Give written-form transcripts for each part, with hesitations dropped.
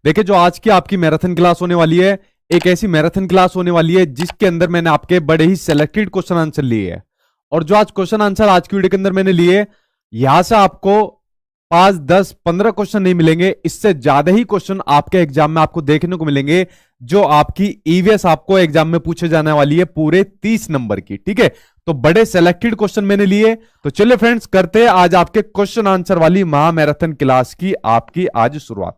देखिए, जो आज की आपकी मैराथन क्लास होने वाली है, एक ऐसी मैराथन क्लास होने वाली है जिसके अंदर मैंने आपके बड़े ही सिलेक्टेड क्वेश्चन आंसर लिए हैं। और जो आज क्वेश्चन आंसर आज की वीडियो के अंदर मैंने लिए, यहां से आपको 5, 10, 15 क्वेश्चन नहीं मिलेंगे, इससे ज्यादा ही क्वेश्चन आपके एग्जाम में आपको देखने को मिलेंगे। जो आपकी ईवीएस आपको एग्जाम में पूछे जाने वाली है पूरे 30 नंबर की। ठीक है, तो बड़े सिलेक्टेड क्वेश्चन मैंने लिए। तो चलिए फ्रेंड्स, करते हैं आज आपके क्वेश्चन आंसर वाली महा मैराथन क्लास की आपकी आज शुरुआत।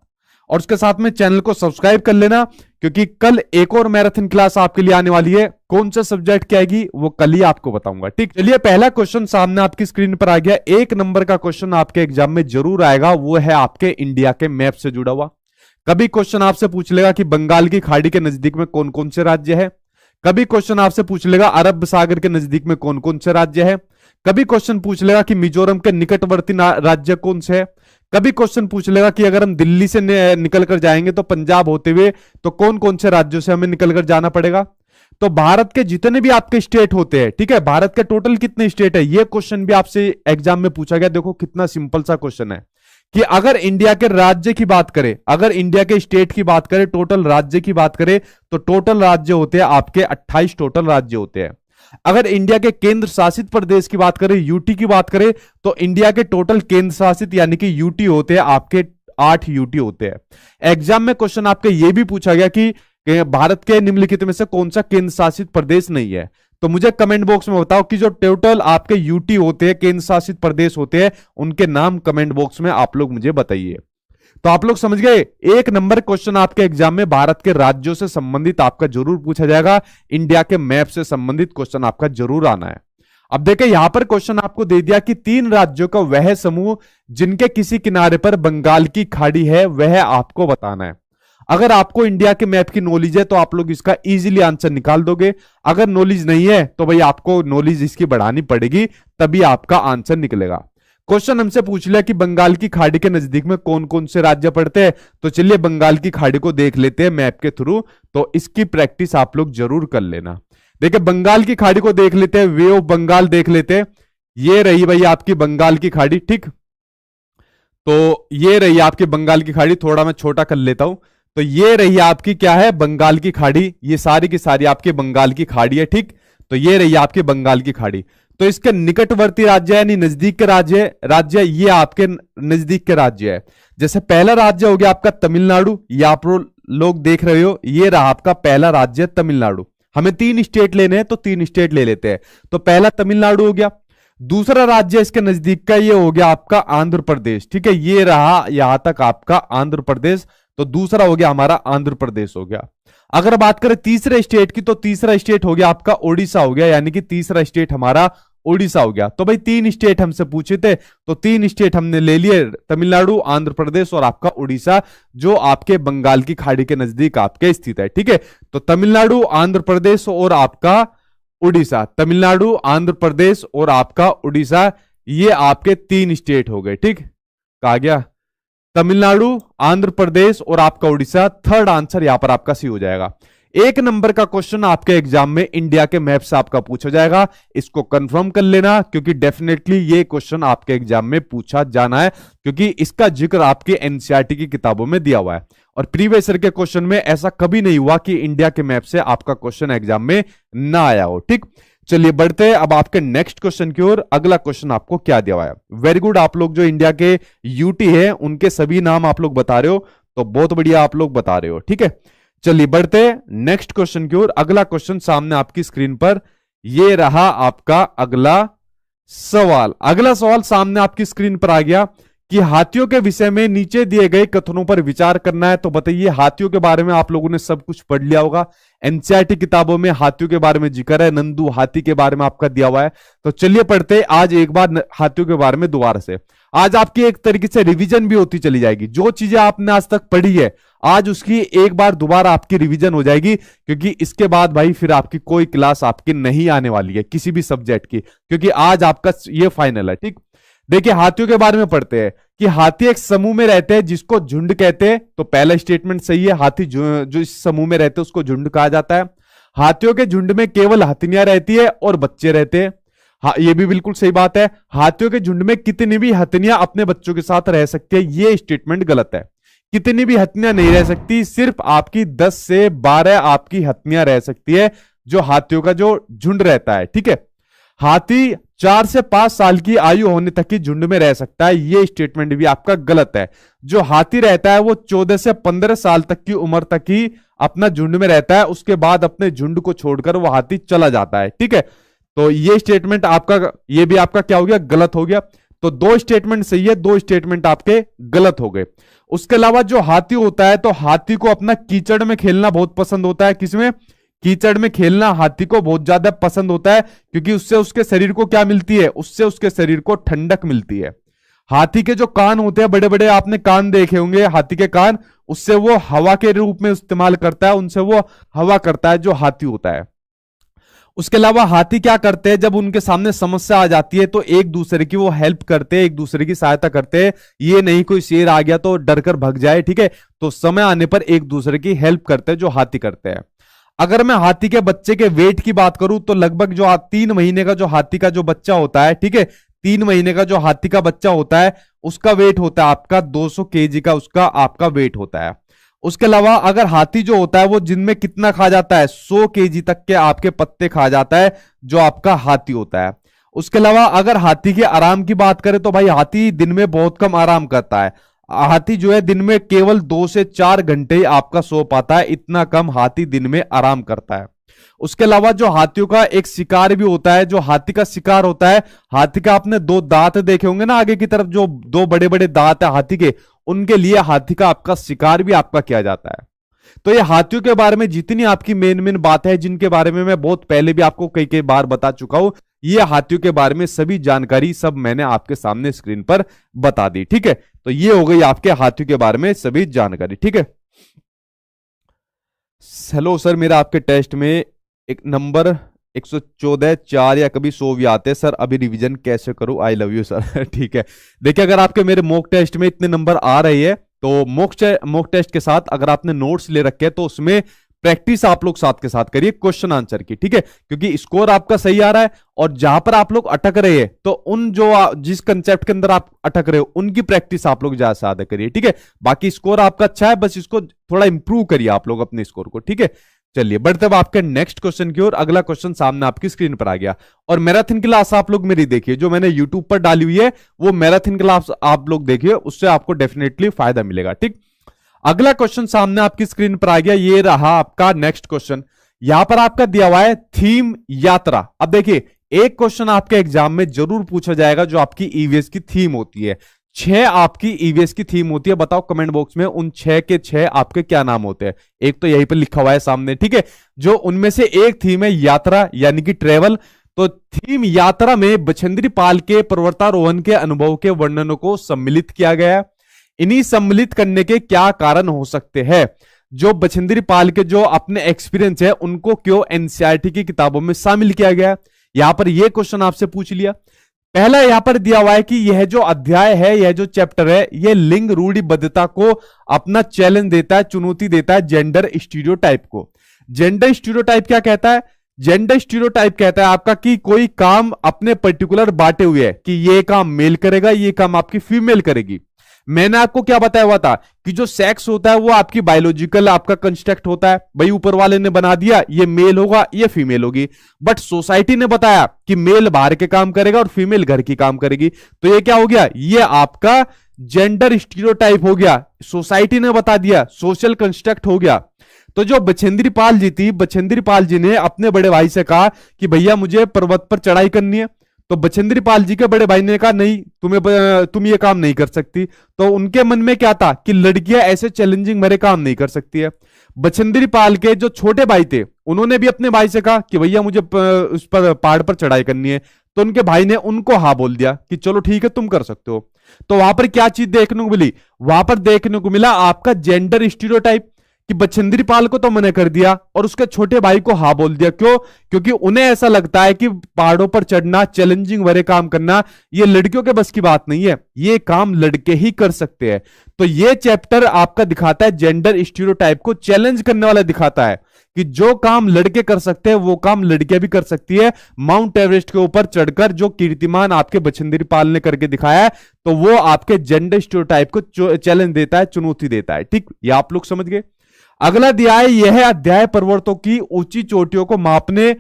और उसके साथ में चैनल को सब्सक्राइब कर लेना, क्योंकि कल एक और मैराथन क्लास आपके लिए आने वाली है। कौन सा सब्जेक्ट की आएगी वो कल ही आपको बताऊंगा। ठीक, चलिए पहला क्वेश्चन सामने आपकी स्क्रीन पर आ गया। 1 नंबर का क्वेश्चन आपके एग्जाम में जरूर आएगा, वो है आपके इंडिया के मैप से जुड़ा हुआ। कभी क्वेश्चन आपसे पूछ लेगा कि बंगाल की खाड़ी के नजदीक में कौन कौन से राज्य है। कभी क्वेश्चन आपसे पूछ लेगा अरब सागर के नजदीक में कौन कौन से राज्य है। कभी क्वेश्चन पूछ लेगा कि मिजोरम के निकटवर्ती राज्य कौन से है। कभी क्वेश्चन पूछ लेगा कि अगर हम दिल्ली से निकल कर जाएंगे तो पंजाब होते हुए तो कौन कौन से राज्यों से हमें निकल कर जाना पड़ेगा। तो भारत के जितने भी आपके स्टेट होते हैं, ठीक है, भारत के टोटल कितने स्टेट है, ये क्वेश्चन भी आपसे एग्जाम में पूछा गया। देखो कितना सिंपल सा क्वेश्चन है कि अगर इंडिया के राज्य की बात करें, अगर इंडिया के स्टेट की बात करें, टोटल राज्य की बात करें, तो टोटल राज्य होते हैं आपके 28 टोटल राज्य होते हैं। अगर इंडिया के केंद्र शासित प्रदेश की बात करें, यूटी की बात करें, तो इंडिया के टोटल केंद्र शासित यानी कि यूटी होते हैं आपके 8 यूटी होते हैं। एग्जाम में क्वेश्चन आपके यह भी पूछा गया कि भारत के निम्नलिखित में से कौन सा केंद्र शासित प्रदेश नहीं है। तो मुझे कमेंट बॉक्स में बताओ कि जो टोटल आपके यूटी होते हैं, केंद्र शासित प्रदेश होते हैं, उनके नाम कमेंट बॉक्स में आप लोग मुझे बताइए। तो आप लोग समझ गए, 1 नंबर क्वेश्चन आपके एग्जाम में भारत के राज्यों से संबंधित आपका जरूर पूछा जाएगा। इंडिया के मैप से संबंधित क्वेश्चन आपका जरूर आना है। अब देखिए, यहां पर क्वेश्चन आपको दे दिया कि 3 राज्यों का वह समूह जिनके किसी किनारे पर बंगाल की खाड़ी है, वह आपको बताना है। अगर आपको इंडिया के मैप की नॉलेज है तो आप लोग इसका इजीली आंसर निकाल दोगे। अगर नॉलेज नहीं है तो भाई आपको नॉलेज इसकी बढ़ानी पड़ेगी, तभी आपका आंसर निकलेगा। क्वेश्चन हमसे पूछ लिया कि बंगाल की खाड़ी के नजदीक में कौन कौन से राज्य पड़ते हैं। तो चलिए बंगाल की खाड़ी को देख लेते हैं मैप के थ्रू, तो इसकी प्रैक्टिस आप लोग जरूर कर लेना। देखिए, बंगाल की खाड़ी को देख लेते हैं, वे ऑफ बंगाल देख लेते हैं। ये रही भाई आपकी बंगाल की खाड़ी। ठीक, तो ये रही आपकी बंगाल की खाड़ी। थोड़ा मैं छोटा कर लेता हूं। तो ये रही आपकी क्या है, बंगाल की खाड़ी। ये सारी की सारी आपकी बंगाल की खाड़ी है। ठीक, तो ये रही आपकी बंगाल की खाड़ी। तो इसके निकटवर्ती राज्य यानी नजदीक के राज्य ये आपके नजदीक के राज्य है। जैसे पहला राज्य हो गया आपका तमिलनाडु, ये आप लोग देख रहे हो, ये रहा आपका पहला राज्य तमिलनाडु। हमें 3 स्टेट लेने हैं तो 3 स्टेट ले लेते हैं। तो पहला तमिलनाडु हो गया। दूसरा राज्य इसके नजदीक का ये हो गया आपका आंध्र प्रदेश। ठीक है, ये रहा यहां तक आपका आंध्र प्रदेश। तो दूसरा हो गया हमारा आंध्र प्रदेश हो गया। अगर बात करें तीसरे स्टेट की, तो तीसरा स्टेट हो गया आपका ओडिशा हो गया, यानी कि तीसरा स्टेट हमारा ओडिशा हो गया। तो भाई 3 स्टेट हमसे पूछे थे, तो 3 स्टेट हमने ले लिए, तमिलनाडु, आंध्र प्रदेश और आपका उड़ीसा, जो आपके बंगाल की खाड़ी के नजदीक आपके स्थित है। ठीक है, तो तमिलनाडु, आंध्र प्रदेश और आपका उड़ीसा, तमिलनाडु, आंध्र प्रदेश और आपका उड़ीसा, ये आपके 3 स्टेट हो गए। ठीक, कहा गया तमिलनाडु, आंध्र प्रदेश और आपका उड़ीसा। थर्ड आंसर यहां पर आपका सी हो जाएगा। 1 नंबर का क्वेश्चन आपके एग्जाम में इंडिया के मैप से आपका पूछा जाएगा। इसको कंफर्म कर लेना, क्योंकि डेफिनेटली ये क्वेश्चन आपके एग्जाम में पूछा जाना है, क्योंकि इसका जिक्र आपके एनसीईआरटी की किताबों में दिया हुआ है। और प्रीवियस ईयर के क्वेश्चन में ऐसा कभी नहीं हुआ कि इंडिया के मैप से आपका क्वेश्चन एग्जाम में ना आया हो। ठीक, चलिए बढ़ते हैं अब आपके नेक्स्ट क्वेश्चन की ओर। अगला क्वेश्चन आपको क्या दिया हुआ है। वेरी गुड, आप लोग जो इंडिया के यूटी है उनके सभी नाम आप लोग बता रहे हो, तो बहुत बढ़िया आप लोग बता रहे हो। ठीक है, चलिए बढ़ते हैं नेक्स्ट क्वेश्चन की ओर। अगला क्वेश्चन सामने आपकी स्क्रीन पर, ये रहा आपका अगला सवाल। अगला सवाल सामने आपकी स्क्रीन पर आ गया कि हाथियों के विषय में नीचे दिए गए कथनों पर विचार करना है। तो बताइए, हाथियों के बारे में आप लोगों ने सब कुछ पढ़ लिया होगा, एनसीईआरटी किताबों में हाथियों के बारे में जिक्र है, नंदू हाथी के बारे में आपका दिया हुआ है। तो चलिए पढ़ते हैं आज एक बार हाथियों के बारे में दोबारा से। आज आपकी एक तरीके से रिवीजन भी होती चली जाएगी। जो चीजें आपने आज तक पढ़ी है, आज उसकी एक बार दोबारा आपकी रिवीजन हो जाएगी, क्योंकि इसके बाद भाई फिर आपकी कोई क्लास आपकी नहीं आने वाली है किसी भी सब्जेक्ट की, क्योंकि आज आपका ये फाइनल है। ठीक, देखिए हाथियों के बारे में पढ़ते हैं कि हाथी एक समूह में रहते हैं जिसको झुंड कहते हैं। तो पहला स्टेटमेंट सही है, हाथी जो इस समूह में रहते हैं उसको झुंड कहा जाता है। हाथियों के झुंड में केवल हथिनियां रहती है और बच्चे रहते हैं। हाँ, ये भी बिल्कुल सही बात है। हाथियों के झुंड में कितनी भी हथिनियां अपने बच्चों के साथ रह सकती है, ये स्टेटमेंट गलत है। कितनी भी हत्नियां नहीं रह सकती, सिर्फ आपकी 10 से 12 आपकी हत्नियां रह सकती है, जो हाथियों का जो झुंड रहता है। ठीक है, हाथी 4 से 5 साल की आयु होने तक ही झुंड में रह सकता है, ये स्टेटमेंट भी आपका गलत है। जो हाथी रहता है वो 14 से 15 साल तक की उम्र तक ही अपना झुंड में रहता है, उसके बाद अपने झुंड को छोड़कर वो हाथी चला जाता है। ठीक है, तो ये स्टेटमेंट आपका, ये भी आपका क्या हो गया, गलत हो गया। तो 2 स्टेटमेंट सही है, 2 स्टेटमेंट आपके गलत हो गए। उसके अलावा जो हाथी होता है, तो हाथी को अपना कीचड़ में खेलना बहुत पसंद होता है। किसमें? कीचड़ में खेलना हाथी को बहुत ज्यादा पसंद होता है, क्योंकि उससे उसके शरीर को क्या मिलती है, उससे उसके शरीर को ठंडक मिलती है। हाथी के जो कान होते हैं, बड़े बड़े आपने कान देखे होंगे हाथी के कान, उससे वो हवा के रूप में इस्तेमाल करता है, उनसे वो हवा करता है जो हाथी होता है। उसके अलावा हाथी क्या करते हैं, जब उनके सामने समस्या आ जाती है तो एक दूसरे की वो हेल्प करते हैं, एक दूसरे की सहायता करते हैं। ये नहीं कोई शेर आ गया तो डर कर भग जाए। ठीक है, तो समय आने पर एक दूसरे की हेल्प करते हैं, जो हाथी करते हैं। अगर मैं हाथी के बच्चे के वेट की बात करूं, तो लगभग जो 3 महीने का जो हाथी का जो बच्चा होता है, ठीक है, 3 महीने का जो हाथी का बच्चा होता है, उसका वेट होता है आपका 200 केजी का, उसका आपका वेट होता है। उसके अलावा अगर हाथी जो होता है वो दिन में कितना खा जाता है, 100 केजी तक के आपके पत्ते खा जाता है, जो आपका हाथी होता है। उसके अलावा अगर हाथी के आराम की बात करें, तो भाई हाथी दिन में बहुत कम आराम करता है। हाथी जो है दिन में केवल 2 से 4 घंटे ही आपका सो पाता है, इतना कम हाथी दिन में आराम करता है। उसके अलावा जो हाथियों का एक शिकार भी होता है, जो हाथी का शिकार होता है, हाथी का आपने 2 दांत देखे होंगे ना आगे की तरफ, जो 2 बड़े बड़े दांत है हाथी के, उनके लिए हाथी का आपका शिकार भी आपका किया जाता है। तो ये हाथियों के बारे में जितनी आपकी मेन मेन बातें हैं, जिनके बारे में मैं बहुत पहले भी आपको कई कई बार बता चुका हूं, ये हाथियों के बारे में सभी जानकारी सब मैंने आपके सामने स्क्रीन पर बता दी। ठीक है, तो ये हो गई आपके हाथियों के बारे में सभी जानकारी। ठीक है, हेलो सर, मेरा आपके टेस्ट में एक नंबर 114 4 या कभी 100 भी आते हैं सर, अभी रिवीजन कैसे करूं, आई लव यू सर। ठीक है, देखिए अगर आपके मेरे मॉक टेस्ट में इतने नंबर आ रहे हैं, तो मॉक टेस्ट के साथ अगर आपने नोट्स ले रखे हैं, तो उसमें प्रैक्टिस आप लोग साथ के साथ करिए क्वेश्चन आंसर की। ठीक है, क्योंकि स्कोर आपका सही आ रहा है, और जहां पर आप लोग अटक रहे हैं, तो उन जो जिस कंसेप्ट के अंदर आप अटक रहे हो, उनकी प्रैक्टिस आप लोग ज्यादा से ज्यादा करिए। ठीक है, बाकी स्कोर आपका अच्छा है, बस इसको थोड़ा इंप्रूव करिए आप लोग अपने स्कोर को। ठीक है, चलिए बढ़ते अब आपके नेक्स्ट क्वेश्चन की ओर। अगला क्वेश्चन सामने आपकी स्क्रीन पर आ गया, और मैराथन क्लास आप लोग मेरी देखिए, जो मैंने यूट्यूब पर डाली हुई है, वो मैराथन क्लास आप लोग देखिए, उससे आपको डेफिनेटली फायदा मिलेगा। ठीक, अगला क्वेश्चन सामने आपकी स्क्रीन पर आ गया, ये रहा आपका नेक्स्ट क्वेश्चन। यहां पर आपका दिया हुआ है थीम यात्रा। अब देखिए, एक क्वेश्चन आपके एग्जाम में जरूर पूछा जाएगा, जो आपकी ईवीएस की थीम होती है। 6 आपकी ईवीएस की थीम होती है, बताओ कमेंट बॉक्स में उन 6 के 6 आपके क्या नाम होते हैं। एक तो यहीं पर लिखा हुआ है सामने, ठीक है, जो उनमें से एक थीम है यात्रा, यानी कि ट्रेवल। तो थीम यात्रा में बछेंद्री पाल के पर्वतारोहण के अनुभव के वर्णनों को सम्मिलित किया गया है। इन्हीं सम्मिलित करने के क्या कारण हो सकते हैं? जो बछेंद्री पाल के जो अपने एक्सपीरियंस है, उनको क्यों एनसीईआरटी की किताबों में शामिल किया गया? यहां पर यह क्वेश्चन आपसे पूछ लिया। पहला यहां पर दिया हुआ है कि यह जो अध्याय है, यह जो चैप्टर है, यह लिंग रूढ़िबद्धता को अपना चैलेंज देता है, चुनौती देता है जेंडर स्टीरियोटाइप को। जेंडर स्टीरियोटाइप क्या कहता है? जेंडर स्टीरियोटाइप कहता है आपका कि कोई काम अपने पर्टिकुलर बांटे हुए है, कि ये काम मेल करेगा, ये काम आपकी फीमेल करेगी। मैंने आपको क्या बताया हुआ था कि जो सेक्स होता है वो आपकी बायोलॉजिकल आपका कंस्ट्रक्ट होता है, भाई ऊपर वाले ने बना दिया ये मेल होगा, ये फीमेल होगी। बट सोसाइटी ने बताया कि मेल बाहर के काम करेगा और फीमेल घर की काम करेगी। तो ये क्या हो गया? ये आपका जेंडर स्टीरियोटाइप हो गया, सोसाइटी ने बता दिया, सोशल कंस्ट्रक्ट हो गया। तो जो बछेंद्री पाल जी थी, बछेंद्री पाल जी ने अपने बड़े भाई से कहा कि भैया मुझे पर्वत पर चढ़ाई करनी है। तो बछेंद्री पाल जी के बड़े भाई ने कहा नहीं, तुम ये काम नहीं कर सकती। तो उनके मन में क्या था कि लड़कियां ऐसे चैलेंजिंग भरे काम नहीं कर सकती है। बछेंद्री पाल के जो छोटे भाई थे, उन्होंने भी अपने भाई से कहा कि भैया मुझे उस पर पहाड़ पर चढ़ाई करनी है। तो उनके भाई ने उनको हाँ बोल दिया कि चलो ठीक है तुम कर सकते हो। तो वहां पर क्या चीज देखने को मिली? वहां पर देखने को मिला आपका जेंडर स्टीरियोटाइप, कि बछेंद्री पाल को तो मना कर दिया और उसके छोटे भाई को हाँ बोल दिया। क्यों? क्योंकि उन्हें ऐसा लगता है कि पहाड़ों पर चढ़ना, चैलेंजिंग भरे काम करना, ये लड़कियों के बस की बात नहीं है, ये काम लड़के ही कर सकते हैं। तो ये चैप्टर आपका दिखाता है जेंडर स्टीरियोटाइप को चैलेंज करने वाला दिखाता है कि जो काम लड़के कर सकते हैं वो काम लड़कियां भी कर सकती है। माउंट एवरेस्ट के ऊपर चढ़कर जो कीर्तिमान आपके बछेंद्री पाल ने करके दिखाया है, तो वो आपके जेंडर स्टीरियोटाइप को चैलेंज देता है, चुनौती देता है। ठीक, ये आप लोग समझ गए। अगला अध्याय यह है अध्याय पर्वतों की ऊंची चोटियों को मापने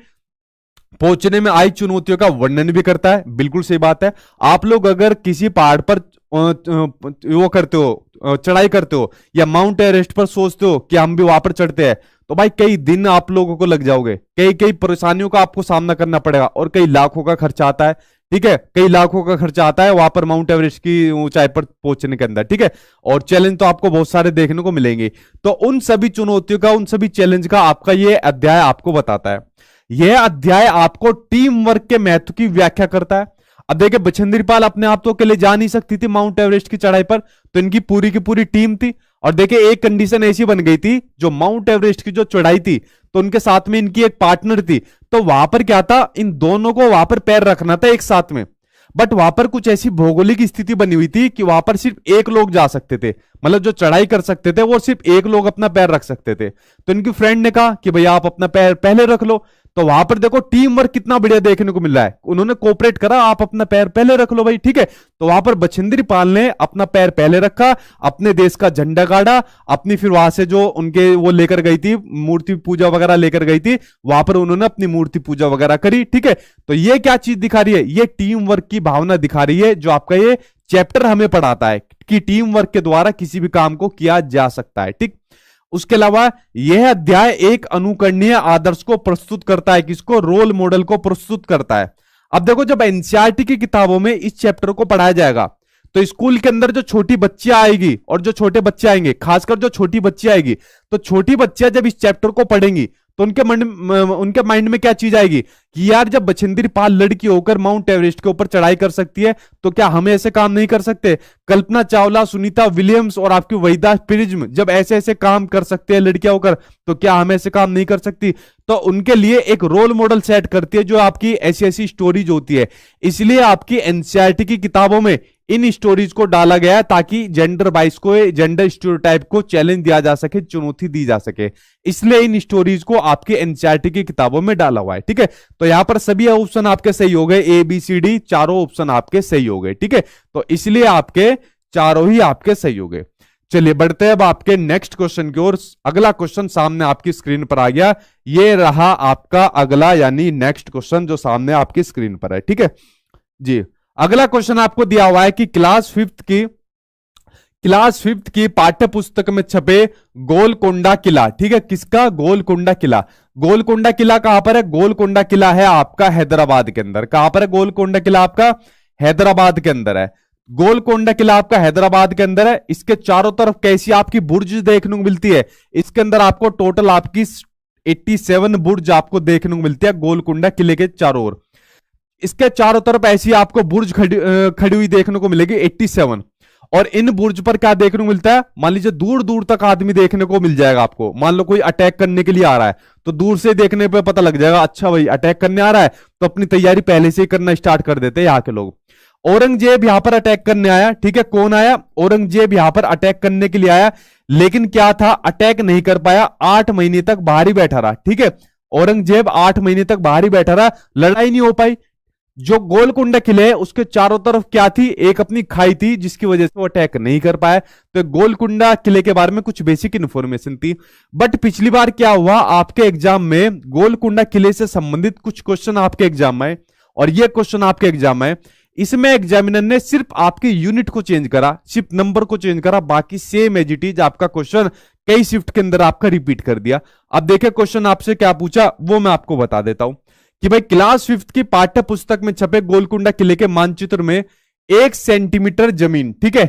पहुंचने में आई चुनौतियों का वर्णन भी करता है। बिल्कुल सही बात है। आप लोग अगर किसी पहाड़ पर वो करते हो, चढ़ाई करते हो, या माउंट एवरेस्ट पर सोचते हो कि हम भी वहां पर चढ़ते हैं, तो भाई कई दिन आप लोगों को लग जाओगे, कई कई परेशानियों का आपको सामना करना पड़ेगा और कई लाखों का खर्चा आता है। ठीक है, कई लाखों का खर्चा आता है वहां पर माउंट एवरेस्ट की ऊंचाई पर पहुंचने के अंदर। ठीक है, और चैलेंज तो आपको बहुत सारे देखने को मिलेंगे। तो उन सभी चुनौतियों का, उन सभी चैलेंज का आपका ये अध्याय आपको बताता है। यह अध्याय आपको टीम वर्क के महत्व की व्याख्या करता है। अब देखिए, बछेंद्री पाल अपने आप तो अकेले जा नहीं सकती थी माउंट एवरेस्ट की चढ़ाई पर, तो इनकी पूरी की पूरी टीम थी। और देखिए, एक कंडीशन ऐसी बन गई थी, जो माउंट एवरेस्ट की जो चढ़ाई थी, तो उनके साथ में इनकी एक पार्टनर थी। तो वहां पर क्या था, इन दोनों को वहां पर पैर रखना था एक साथ में। बट वहां पर कुछ ऐसी भौगोलिक स्थिति बनी हुई थी कि वहां पर सिर्फ एक लोग जा सकते थे, मतलब जो चढ़ाई कर सकते थे वो सिर्फ एक लोग अपना पैर रख सकते थे। तो इनकी फ्रेंड ने कहा कि भैया आप अपना पैर पहले रख लो। तो वहां पर देखो टीम वर्क कितना बढ़िया देखने को मिल रहा है, उन्होंने कोऑपरेट करा, आप अपना पैर पहले रख लो भाई। ठीक है, तो वहां पर बछेंद्री पाल ने अपना पैर पहले रखा, अपने देश का झंडा गाड़ा, अपनी फिर वहां से जो उनके वो लेकर गई थी मूर्ति पूजा वगैरह लेकर गई थी, वहां पर उन्होंने अपनी मूर्ति पूजा वगैरह करी। ठीक है, तो ये क्या चीज दिखा रही है, ये टीम वर्क की भावना दिखा रही है, जो आपका ये चैप्टर हमें पढ़ाता है कि टीम वर्क के द्वारा किसी भी काम को किया जा सकता है। ठीक, उसके अलावा यह अध्याय एक अनुकरणीय आदर्श को प्रस्तुत करता है, किसको, रोल मॉडल को प्रस्तुत करता है। अब देखो, जब एनसीईआरटी की किताबों में इस चैप्टर को पढ़ाया जाएगा, तो स्कूल के अंदर जो छोटी बच्चियां आएगी और जो छोटे बच्चे आएंगे, खासकर जो छोटी बच्ची आएगी, तो छोटी बच्चियां जब इस चैप्टर को पढ़ेंगी तो उनके माइंड में क्या चीज आएगी कि यार, जब बछेंद्री पाल लड़की होकर माउंट एवरेस्ट के ऊपर चढ़ाई कर सकती है, तो क्या हम ऐसे काम नहीं कर सकते? कल्पना चावला, सुनीता विलियम्स और आपकी वहीदा प्रिज्म जब ऐसे ऐसे काम कर सकते हैं लड़कियां होकर, तो क्या हम ऐसे काम नहीं कर सकती? तो उनके लिए एक रोल मॉडल सेट करती है, जो आपकी ऐसी ऐसी स्टोरीज होती है। इसलिए आपकी एनसीईआरटी की किताबों में इन स्टोरीज को डाला गया है, ताकि जेंडर बाइस को, जेंडर स्टीरियोटाइप को चैलेंज दिया जा सके, चुनौती दी जा सके। इसलिए इन स्टोरीज को आपके एनसीईआरटी की किताबों में डाला हुआ है। ठीक है, तो यहां पर सभी ऑप्शन आपके सही हो गए, ए बी सी डी चारों ऑप्शन आपके सही हो गए। ठीक है, तो इसलिए आपके चारों ही आपके सही हो गए। चलिए बढ़ते हैं अब आपके नेक्स्ट क्वेश्चन की ओर। अगला क्वेश्चन सामने आपकी स्क्रीन पर आ गया, ये रहा आपका अगला यानी नेक्स्ट क्वेश्चन जो सामने आपकी स्क्रीन पर है। ठीक है जी, अगला क्वेश्चन आपको दिया हुआ है कि क्लास फिफ्थ की पाठ्य पुस्तक में छपे गोलकोंडा किला। ठीक है, किसका? गोलकोंडा किला। गोलकोंडा किला कहां पर है? गोलकोंडा किला है आपका हैदराबाद के अंदर। कहां पर है गोलकोंडा किला? आपका हैदराबाद के अंदर है। गोलकोंडा किला आपका हैदराबाद के अंदर है। इसके चारों तरफ कैसी आपकी बुर्ज देखने को मिलती है? इसके अंदर आपको टोटल आपकी 87 बुर्ज आपको देखने को मिलती है गोलकोंडा किले के चारों ओर। इसके चारों तरफ ऐसी आपको बुर्ज खड़ी हुई देखने को मिलेगी 87। और इन बुर्ज पर क्या देखने को मिलता है? मान लीजिए दूर दूर तक आदमी देखने को मिल जाएगा आपको। मान लो कोई अटैक करने के लिए आ रहा है, तो दूर से देखने पे पता लग जाएगा, अच्छा भाई अटैक करने आ रहा है, तो अपनी तैयारी पहले से ही करना स्टार्ट कर देते हैं यहाँ के लोग। औरंगजेब यहां पर अटैक करने आया। ठीक है, कौन आया? औरंगजेब यहां पर अटैक करने के लिए आया, लेकिन क्या था, अटैक नहीं कर पाया, 8 महीने तक बाहर ही बैठा रहा। ठीक है, औरंगजेब 8 महीने तक बाहर ही बैठा रहा, लड़ाई नहीं हो पाई। जो गोलकोंडा किले है उसके चारों तरफ क्या थी? एक अपनी खाई थी, जिसकी वजह से वो अटैक नहीं कर पाया। तो गोलकोंडा किले के बारे में कुछ बेसिक इन्फॉर्मेशन थी। बट पिछली बार क्या हुआ, आपके एग्जाम में गोलकोंडा किले से संबंधित कुछ क्वेश्चन आपके एग्जाम में आए, और ये क्वेश्चन आपके एग्जाम में, इसमें एग्जामिनर ने सिर्फ आपके यूनिट को चेंज करा, सिर्फ नंबर को चेंज करा, बाकी सेम एज इट इज आपका क्वेश्चन कई शिफ्ट के अंदर आपका रिपीट कर दिया। अब देखिए क्वेश्चन आपसे क्या पूछा, वो मैं आपको बता देता हूं कि भाई क्लास 5th की पाठ्य पुस्तक में छपे गोलकोंडा किले के मानचित्र में 1 सेंटीमीटर जमीन, ठीक है,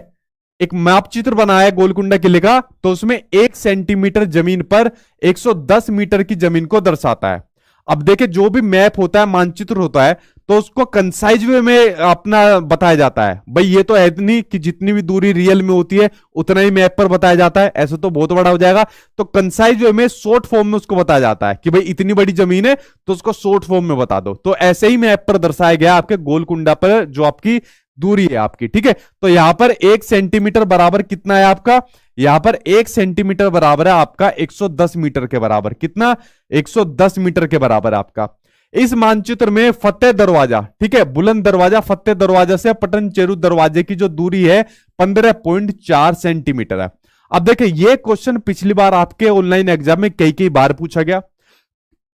एक मैप चित्र बनाया है गोलकोंडा किले का, तो उसमें 1 सेंटीमीटर जमीन पर 110 मीटर की जमीन को दर्शाता है। अब देखिए जो भी मैप होता है, मानचित्र होता है, तो उसको कंसाइज वे में अपना बताया जाता है। भाई ये तो है नहीं कि जितनी भी दूरी रियल में होती है उतना ही मैप पर बताया जाता है, ऐसे तो बहुत बड़ा हो जाएगा। तो कंसाइज वे में शॉर्ट फॉर्म में उसको बताया जाता है कि भाई इतनी बड़ी जमीन है तो उसको शॉर्ट फॉर्म में बता दो। तो ऐसे ही मैप पर दर्शाया गया आपके गोलकुंडा पर जो आपकी दूरी है आपकी, ठीक है। तो यहां पर 1 सेंटीमीटर बराबर कितना है आपका, यहां पर 1 सेंटीमीटर बराबर है आपका 110 मीटर के बराबर, कितना, 110 मीटर के बराबर आपका। इस मानचित्र में फतेह दरवाजा, ठीक है, बुलंद दरवाजा, फतेह दरवाजा से पटन चेरू दरवाजे की जो दूरी है 15.4 सेंटीमीटर है। अब देखिए ये क्वेश्चन पिछली बार आपके ऑनलाइन एग्जाम में कई कई बार पूछा गया।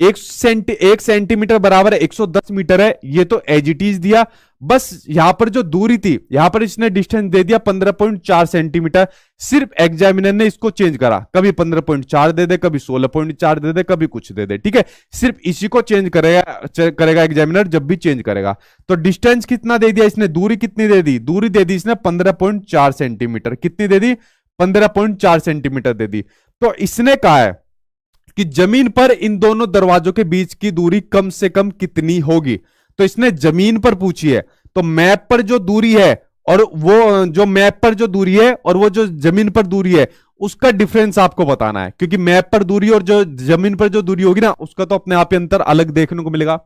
1 सेंटीमीटर बराबर 110 मीटर है, ये तो एज इट इज दिया। बस यहां पर जो दूरी थी, यहां पर इसने डिस्टेंस दे दिया 15.4 सेंटीमीटर। सिर्फ एग्जामिनर ने इसको चेंज करा, कभी 15.4 दे दे, कभी 16.4 दे दे, कभी कुछ दे दे, ठीक है। सिर्फ इसी को चेंज करेगा एग्जामिनर जब भी चेंज करेगा। तो डिस्टेंस कितना दे दिया इसने, दूरी कितनी दे दी, दूरी दे दी इसने 15.4 सेंटीमीटर। कितनी दे दी, 15.4 सेंटीमीटर दे दी। तो इसने कहा है कि जमीन पर इन दोनों दरवाजों के बीच की दूरी कम से कम कितनी होगी। तो इसने जमीन पर पूछी है, तो मैप पर जो दूरी है और वो जो मैप पर जो दूरी है और वो जो जमीन पर दूरी है उसका डिफरेंस आपको बताना है, क्योंकि मैप पर दूरी और जो जमीन पर जो दूरी होगी ना उसका तो अपने आप ही अंतर अलग देखने को मिलेगा।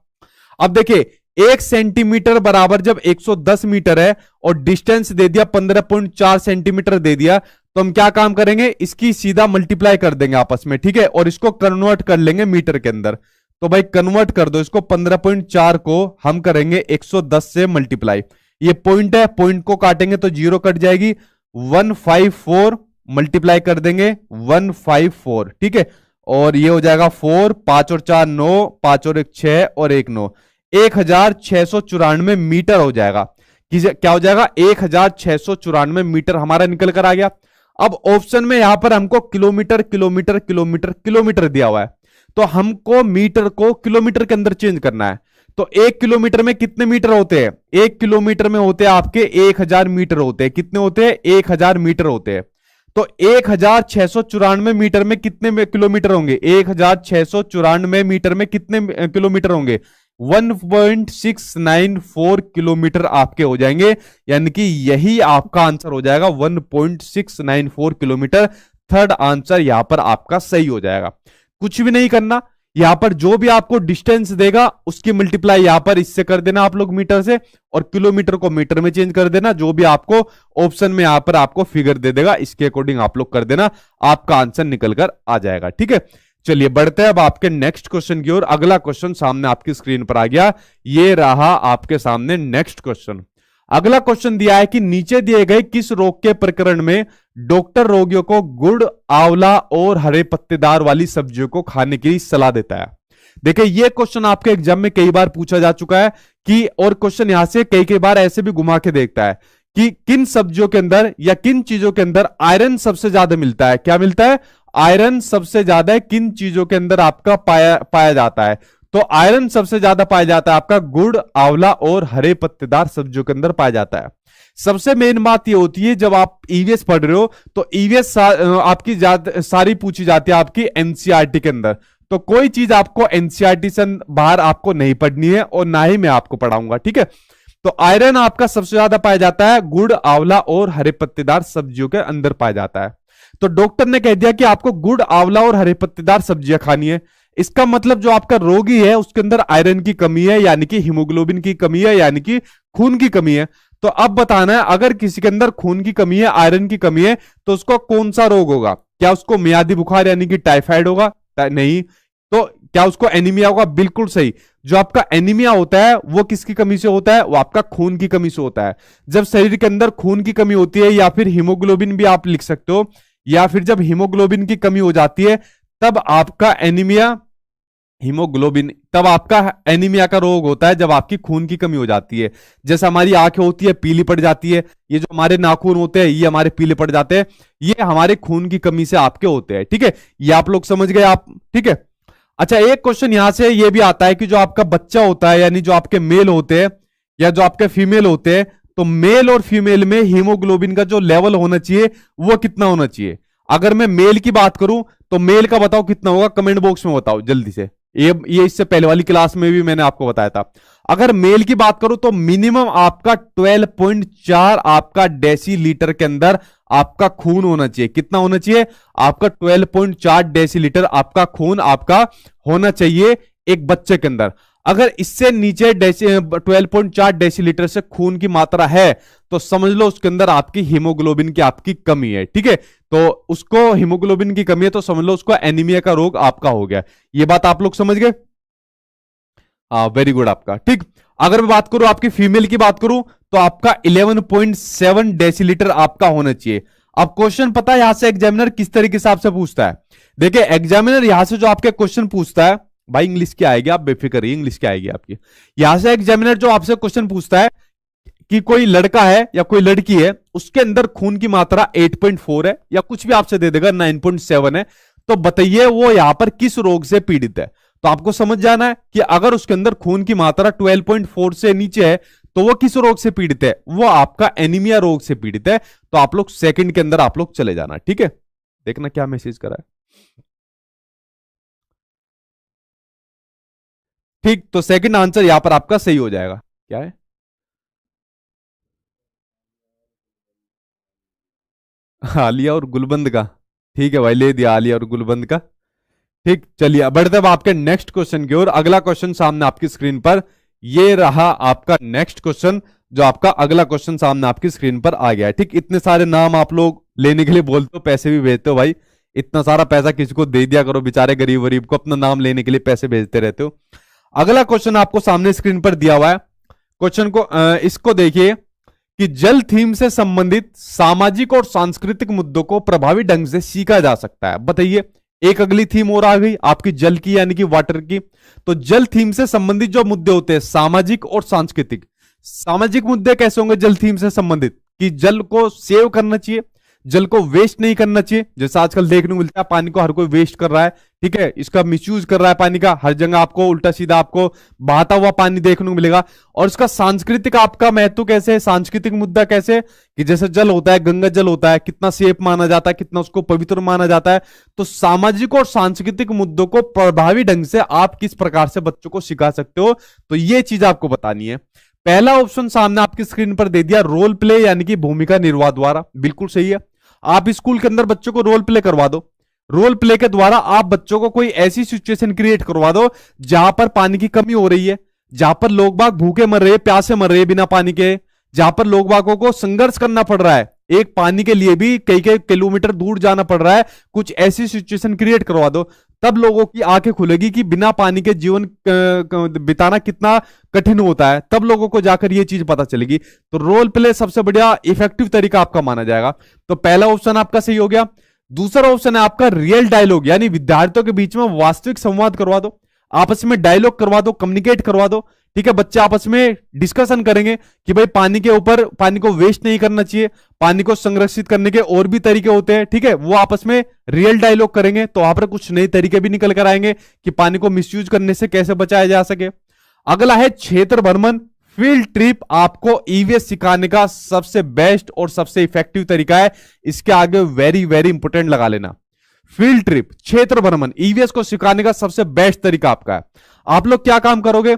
अब देखिए 1 सेंटीमीटर बराबर जब 110 मीटर है और डिस्टेंस दे दिया 15.4 सेंटीमीटर दे दिया, तो हम क्या काम करेंगे, इसकी सीधा मल्टीप्लाई कर देंगे आपस में, ठीक है, और इसको कन्वर्ट कर लेंगे मीटर के अंदर। तो भाई कन्वर्ट कर दो इसको, 15.4 को हम करेंगे 110 से मल्टीप्लाई। ये पॉइंट है, पॉइंट को काटेंगे तो 0 कट जाएगी, 154 मल्टीप्लाई कर देंगे 154, ठीक है। और ये हो जाएगा 4, 5 और 4 9, 5 और 1 6 और 1 9, 1694 मीटर हो जाएगा। क्या हो जाएगा, 1694 मीटर हमारा निकल कर आ गया। अब ऑप्शन में यहां पर हमको किलोमीटर किलोमीटर किलोमीटर किलोमीटर दिया हुआ है, तो हमको मीटर को किलोमीटर के अंदर चेंज करना है। तो 1 किलोमीटर में कितने मीटर होते हैं, 1 किलोमीटर में होते हैं आपके 1000 मीटर होते हैं। कितने होते हैं, 1000 मीटर होते हैं। तो 1694 मीटर में कितने किलोमीटर होंगे, 1694 मीटर में कितने किलोमीटर होंगे, 1.694 किलोमीटर आपके हो जाएंगे। यानी कि यही आपका आंसर हो जाएगा, 1.694 किलोमीटर। थर्ड आंसर यहां पर आपका सही हो जाएगा। कुछ भी नहीं करना, यहां पर जो भी आपको डिस्टेंस देगा उसकी मल्टीप्लाई यहां पर इससे कर देना आप लोग मीटर से, और किलोमीटर को मीटर में चेंज कर देना। जो भी आपको ऑप्शन में यहां पर आपको फिगर दे देगा इसके अकॉर्डिंग आप लोग कर देना, आपका आंसर निकल कर आ जाएगा, ठीक है। चलिए बढ़ते हैं अब आपके नेक्स्ट क्वेश्चन की ओर। अगला क्वेश्चन सामने आपकी स्क्रीन पर आ गया, ये रहा आपके सामने नेक्स्ट क्वेश्चन। अगला क्वेश्चन दिया है कि नीचे दिए गए किस रोग के प्रकरण में डॉक्टर रोगियों को गुड़, आंवला और हरे पत्तेदार वाली सब्जियों को खाने की सलाह देता है। देखिए ये क्वेश्चन आपके एग्जाम में कई बार पूछा जा चुका है कि, और क्वेश्चन यहां से कई बार ऐसे भी घुमा के देखता है कि किन सब्जियों के अंदर या किन चीजों के अंदर आयरन सबसे ज्यादा मिलता है। क्या मिलता है, आयरन सबसे ज्यादा किन चीजों के अंदर आपका पाया जाता है। तो आयरन सबसे ज्यादा पाया जाता है आपका गुड़, आंवला और हरे पत्तेदार सब्जियों के अंदर पाया जाता है। सबसे मेन बात ये होती है जब आप ईवीएस पढ़ रहे हो तो ईवीएस आपकी सारी पूछी जाती है आपकी एनसीईआरटी के अंदर। तो कोई चीज आपको एनसीईआरटी से बाहर आपको नहीं पढ़नी है और ना ही मैं आपको पढ़ाऊंगा, ठीक है। तो आयरन आपका सबसे ज्यादा पाया जाता है गुड़, आंवला और हरे पत्तेदार सब्जियों के अंदर पाया जाता है। तो डॉक्टर ने कह दिया कि आपको गुड़, आंवला और हरे पत्तेदार सब्जियां खानी है। इसका मतलब जो आपका रोगी है उसके अंदर आयरन की कमी है, यानी कि हीमोग्लोबिन की कमी है, यानी कि खून की कमी है। तो अब बताना है अगर किसी के अंदर खून की कमी है, आयरन की कमी है, तो उसको कौन सा रोग होगा। क्या उसको मियादी बुखार यानी कि टाइफाइड होगा, नहीं। तो क्या उसको एनीमिया होगा, बिल्कुल सही। जो आपका एनीमिया होता है वो किसकी कमी से होता है, वो आपका खून की कमी से होता है। जब शरीर के अंदर खून की कमी होती है, या फिर हीमोग्लोबिन भी आप लिख सकते हो, या फिर जब हीमोग्लोबिन की कमी हो जाती है तब आपका एनीमिया, हीमोग्लोबिन, तब आपका एनीमिया का रोग होता है जब आपकी खून की कमी हो जाती है। जैसे हमारी आंखें होती है पीली पड़ जाती है, ये जो हमारे नाखून होते हैं ये हमारे पीले पड़ जाते हैं, ये हमारे खून की कमी से आपके होते हैं, ठीक है। ये आप लोग समझ गए आप, ठीक है। अच्छा एक क्वेश्चन यहां से ये भी आता है कि जो आपका बच्चा होता है, यानी जो आपके मेल होते हैं या जो आपके फीमेल होते हैं, तो मेल और फीमेल में हीमोग्लोबिन का जो लेवल होना चाहिए वो कितना होना चाहिए। अगर मैं मेल की बात करूं तो मेल का बताओ कितना होगा, कमेंट बॉक्स में बताओ जल्दी से। ये इससे पहले वाली क्लास में भी मैंने आपको बताया था। अगर मेल की बात करूं तो मिनिमम आपका 12.4 आपका डेसीलीटर के अंदर आपका खून होना चाहिए। कितना होना चाहिए? आपका 12.4 डेसीलीटर आपका खून आपका होना चाहिए एक बच्चे के अंदर। अगर इससे नीचे 12.4 डेसीलीटर से खून की मात्रा है तो समझ लो उसके अंदर आपकी हीमोग्लोबिन की आपकी कमी है। ठीक है, तो उसको हीमोग्लोबिन की कमी है तो समझ लो उसको एनीमिया का रोग आपका हो गया। ये बात आप लोग समझ गए? वेरी गुड आपका। ठीक, अगर मैं बात करूं आपकी फीमेल की बात करूं तो आपका 11.7 डेसीलीटर आपका होना चाहिए। अब क्वेश्चन पता है यहां से एग्जामिनर किस तरीके से आपसे पूछता है? देखिए एग्जामिनर यहां से जो आपके क्वेश्चन पूछता है, भाई इंग्लिश क्या आएगी, आप बेफिक्र रहिए, इंग्लिश क्या आएगी आपकी। यहां से एग्जामिनर जो आपसे क्वेश्चन पूछता है कि कोई लड़का है या कोई लड़की है, उसके अंदर खून की मात्रा 8.4 है या कुछ भी आपसे दे देगा 9.7 है, तो बताइए वो यहां पर किस रोग से पीड़ित है। तो आपको समझ जाना है कि अगर उसके अंदर खून की मात्रा 12.4 से नीचे है तो वो किस रोग से पीड़ित है? वो आपका एनीमिया रोग से पीड़ित है। तो आप लोग सेकंड के अंदर आप लोग चले जाना। ठीक है, देखना क्या मैसेज करा है। ठीक, तो सेकंड आंसर यहां पर आपका सही हो जाएगा। क्या है? आलिया और गुलबंद का। ठीक है भाई, ले दिया आलिया और गुलबंद का। ठीक, चलिए अब बढ़ते हैं आपके नेक्स्ट क्वेश्चन की ओर। अगला क्वेश्चन सामने आपकी स्क्रीन पर ये रहा आपका नेक्स्ट क्वेश्चन, जो आपका अगला क्वेश्चन सामने आपकी स्क्रीन पर आ गया है। ठीक, इतने सारे नाम आप लोग लेने के लिए बोलते हो, पैसे भी भेजते हो भाई, इतना सारा पैसा किसी को दे दिया करो, बेचारे गरीब गरीब को अपना नाम लेने के लिए पैसे भेजते रहते हो। अगला क्वेश्चन आपको सामने स्क्रीन पर दिया हुआ है। क्वेश्चन को इसको देखिए कि जल थीम से संबंधित सामाजिक और सांस्कृतिक मुद्दों को प्रभावी ढंग से सीखा जा सकता है। बताइए, एक अगली थीम और आ गई आपकी जल की यानी कि वाटर की। तो जल थीम से संबंधित जो मुद्दे होते हैं सामाजिक और सांस्कृतिक, सामाजिक मुद्दे कैसे होंगे जल थीम से संबंधित? कि जल को सेव करना चाहिए, जल को वेस्ट नहीं करना चाहिए, जैसा आजकल देखने को मिलता है पानी को हर कोई वेस्ट कर रहा है। ठीक है, इसका मिसयूज कर रहा है पानी का, हर जगह आपको उल्टा सीधा आपको बहता हुआ पानी देखने को मिलेगा। और इसका सांस्कृतिक आपका महत्व कैसे है, सांस्कृतिक मुद्दा कैसे, कि जैसे जल होता है, गंगा जल होता है, कितना सेफ माना जाता है, कितना उसको पवित्र माना जाता है। तो सामाजिक और सांस्कृतिक मुद्दों को प्रभावी ढंग से आप किस प्रकार से बच्चों को सिखा सकते हो, तो ये चीज आपको बतानी है। पहला ऑप्शन सामने आपकी स्क्रीन पर दे दिया, रोल प्ले यानी कि भूमिका निर्वाह द्वारा। बिल्कुल सही है, आप स्कूल के अंदर बच्चों को रोल प्ले करवा दो। रोल प्ले के द्वारा आप बच्चों को कोई ऐसी सिचुएशन क्रिएट करवा दो जहां पर पानी की कमी हो रही है, जहां पर लोग बाग भूखे मर रहे हैं, प्यासे मर रहे हैं बिना पानी के, जहां पर लोग बागों को संघर्ष करना पड़ रहा है, एक पानी के लिए भी कई कई किलोमीटर दूर जाना पड़ रहा है। कुछ ऐसी सिचुएशन क्रिएट करवा दो, तब लोगों की आंखें खुलेगी कि बिना पानी के जीवन बिताना कितना कठिन होता है, तब लोगों को जाकर ये चीज पता चलेगी। तो रोल प्ले सबसे बढ़िया इफेक्टिव तरीका आपका माना जाएगा। तो पहला ऑप्शन आपका सही हो गया। दूसरा ऑप्शन है आपका रियल डायलॉग, यानी विद्यार्थियों के बीच में वास्तविक संवाद करवा दो, आपस में डायलॉग करवा दो, कम्युनिकेट करवा दो। ठीक है, बच्चे आपस में डिस्कशन करेंगे कि भाई पानी के ऊपर, पानी को वेस्ट नहीं करना चाहिए, पानी को संरक्षित करने के और भी तरीके होते हैं। ठीक है, वो आपस में रियल डायलॉग करेंगे तो वहां पर कुछ नए तरीके भी निकल कर आएंगे कि पानी को मिसयूज करने से कैसे बचाया जा सके। अगला है क्षेत्र भ्रमण। फील्ड ट्रिप आपको ईवीएस सिखाने का सबसे बेस्ट और सबसे इफेक्टिव तरीका है, इसके आगे वेरी वेरी इंपोर्टेंट लगा लेना। फील्ड ट्रिप, क्षेत्र भ्रमण ईवीएस को सिखाने का सबसे बेस्ट तरीका आपका है। आप लोग क्या काम करोगे,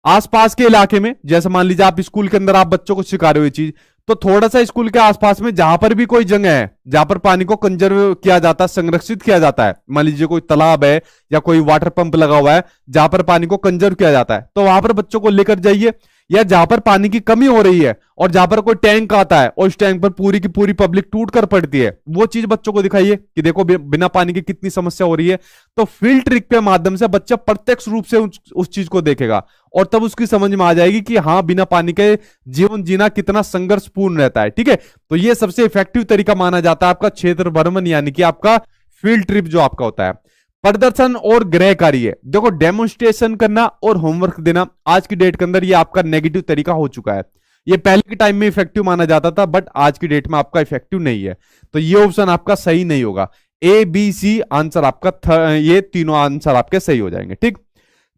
आसपास के इलाके में, जैसे मान लीजिए आप स्कूल के अंदर आप बच्चों को सिखा रहे हो ये चीज, तो थोड़ा सा स्कूल के आसपास में जहां पर भी कोई जगह है जहां पर पानी को कंजर्व किया जाता है, संरक्षित किया जाता है, मान लीजिए कोई तालाब है या कोई वाटर पंप लगा हुआ है जहां पर पानी को कंजर्व किया जाता है, तो वहां पर बच्चों को लेकर जाइए। या जहां पर पानी की कमी हो रही है और जहां पर कोई टैंक आता है और उस टैंक पर पूरी की पूरी पब्लिक टूट कर पड़ती है, वो चीज बच्चों को दिखाइए कि देखो बिना पानी के कितनी समस्या हो रही है। तो फील्ड ट्रिक के माध्यम से बच्चा प्रत्यक्ष रूप से उस चीज को देखेगा और तब उसकी समझ में आ जाएगी कि हाँ, बिना पानी के जीवन जीना कितना संघर्षपूर्ण रहता है। ठीक है, तो ये सबसे इफेक्टिव तरीका माना जाता है आपका क्षेत्र भ्रमण, यानी कि आपका फील्ड ट्रिप जो आपका होता है। प्रदर्शन और गृह कार्य, देखो डेमोन्स्ट्रेशन करना और होमवर्क देना आज की डेट के अंदर ये आपका नेगेटिव तरीका हो चुका है। ये पहले के टाइम में इफेक्टिव माना जाता था, बट आज की डेट में आपका इफेक्टिव नहीं है। तो ये ऑप्शन आपका सही नहीं होगा। ए बी सी आंसर आपका ये तीनों आंसर आपके सही हो जाएंगे। ठीक,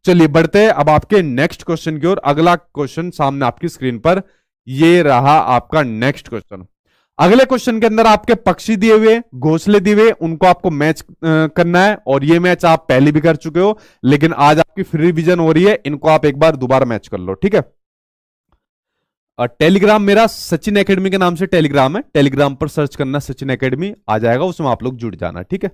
चलिए बढ़ते हैं अब आपके नेक्स्ट क्वेश्चन की ओर। अगला क्वेश्चन सामने आपकी स्क्रीन पर ये रहा आपका नेक्स्ट क्वेश्चन। अगले क्वेश्चन के अंदर आपके पक्षी दिए हुए, घोंसले दिए हुए, उनको आपको मैच करना है। और ये मैच आप पहले भी कर चुके हो, लेकिन आज आपकी फ्री रिवीजन हो रही है, इनको आप एक बार दोबारा मैच कर लो, ठीक है। और टेलीग्राम मेरा सचिन एकेडमी के नाम से टेलीग्राम है, टेलीग्राम पर सर्च करना सचिन एकेडमी, आ जाएगा, उसमें आप लोग जुड़ जाना, ठीक है।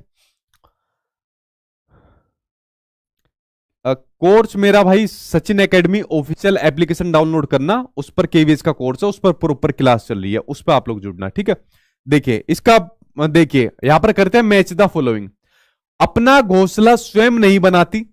कोर्स मेरा भाई Sachin academy official application download करना, उस पर केवीएस का कोर्स है, उस पर प्रॉपर क्लास चल रही है, उस पर आप लोग जुड़ना, ठीक है। देखिए इसका, देखिए यहां पर करते हैं मैच द फॉलोइंग। अपना घोंसला स्वयं नहीं बनाती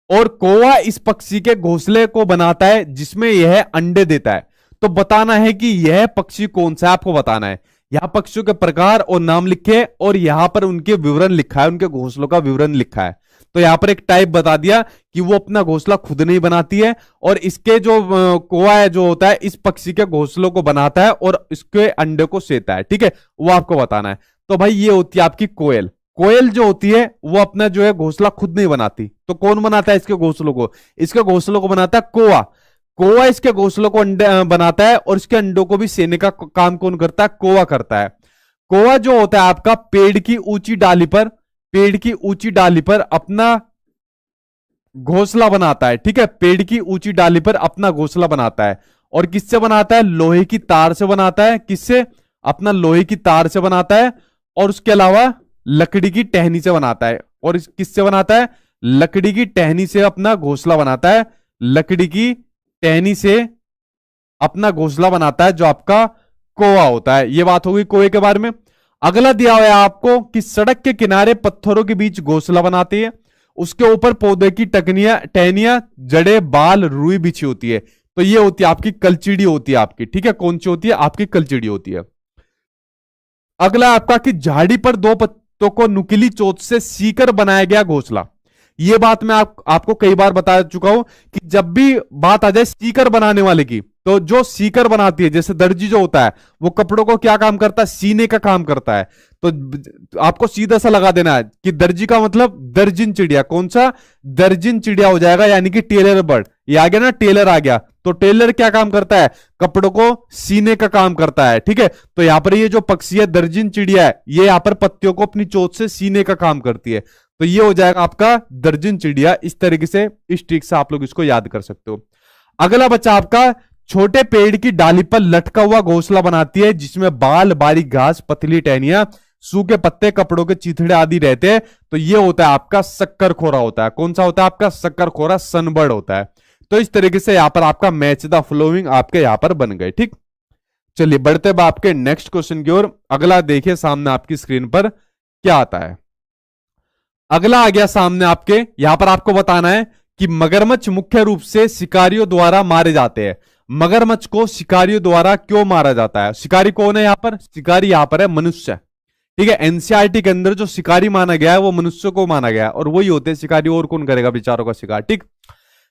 और कौवा इस पक्षी के घोंसले को बनाता है जिसमें यह अंडे देता है। तो बताना है कि यह पक्षी कौन सा है, आपको बताना है। यहां पक्षियों के प्रकार और नाम लिखे और यहां पर उनके विवरण लिखा है, उनके घोंसलों का विवरण लिखा है। तो यहां पर एक टाइप बता दिया कि वो अपना घोंसला खुद नहीं बनाती है, और इसके जो कौवा है जो होता है इस पक्षी के घोंसलों को बनाता है और इसके अंडे को सेता है, ठीक है, वो आपको बताना है। तो भाई ये होती है आपकी कोयल। कोयल जो होती है वो अपना जो है घोंसला खुद नहीं बनाती, तो कौन बनाता है इसके घोंसलों को? इसके घोंसलों को बनाता है कौवा। कौवा इसके घोंसलों को अंडे बनाता है, और इसके अंडों को भी सेने का काम कौन करता है? कौवा करता है। कौवा जो होता है आपका पेड़ की ऊंची डाली पर, पेड़ की ऊंची डाली पर अपना घोंसला बनाता है, ठीक है, पेड़ की ऊंची डाली पर अपना घोंसला बनाता है। और किससे बनाता है? लोहे की तार से बनाता है। किससे? अपना लोहे की तार से बनाता है। और उसके अलावा लकड़ी की टहनी से बनाता है। और किससे बनाता है? लकड़ी की टहनी से अपना घोंसला बनाता है। लकड़ी की टहनी से अपना घोंसला बनाता है जो आपका कौवा होता है। यह बात होगी कौवे के बारे में। अगला दिया हुआ है आपको कि सड़क के किनारे पत्थरों के बीच घोंसला बनाती है, उसके ऊपर पौधे की टकनियां, टहनियां, जड़े, बाल, रुई बिछी होती है। तो ये होती है आपकी कलचीड़ी होती है आपकी, ठीक है। कौन सी होती है? आपकी कलचीड़ी होती है। अगला आपका कि झाड़ी पर दो पत्तों को नुकीली चोट से सीकर बनाया गया घोंसला। ये बात मैं आपको कई बार बता चुका हूं कि जब भी बात आ जाए सीकर बनाने वाले की, तो जो सीकर बनाती है, जैसे दर्जी जो होता है वो कपड़ों को क्या काम करता है? सीने का काम करता है। तो आपको सीधा सा लगा देना है कि दर्जी का मतलब दर्जन चिड़िया। कौन सा? दर्जन चिड़िया हो जाएगा, यानी कि टेलर बर्ड। ये आ गया ना, टेलर आ गया। तो टेलर क्या काम करता है? कपड़ों को सीने का काम करता है, ठीक है। तो यहां पर ये जो पक्षी है दर्जन चिड़िया है, ये यहां पर पत्तियों को अपनी चोंच से सीने का काम करती है। तो ये हो जाएगा आपका दर्जन चिड़िया। इस तरीके से, इस ट्रिक से आप लोग इसको याद कर सकते हो। अगला बच्चा आपका छोटे पेड़ की डाली पर लटका हुआ घोंसला बनाती है जिसमें बाल, बारीक घास, पतली टहनियां, सूखे पत्ते, कपड़ों के चीथड़े आदि रहते हैं। तो ये होता है आपका शक्करखोरा होता है। कौन सा होता है? आपका शक्करखोरा, सनबर्ड होता है। तो इस तरीके से यहां पर आपका मैच द फ्लोइंग आपके यहां पर बन गए, ठीक। चलिए बढ़ते अब आपके नेक्स्ट क्वेश्चन की ओर। अगला देखिए सामने आपकी स्क्रीन पर क्या आता है। अगला आ गया सामने आपके, यहां पर आपको बताना है कि मगरमच्छ मुख्य रूप से शिकारियों द्वारा मारे जाते हैं। मगरमच्छ को शिकारियों द्वारा क्यों मारा जाता है? शिकारी कौन है यहां पर? शिकारी यहां पर है मनुष्य, ठीक है। एनसीईआरटी के अंदर जो शिकारी माना गया है वो मनुष्य को माना गया है, और वही होते हैं शिकारी, और कौन करेगा बेचारों का शिकार, ठीक।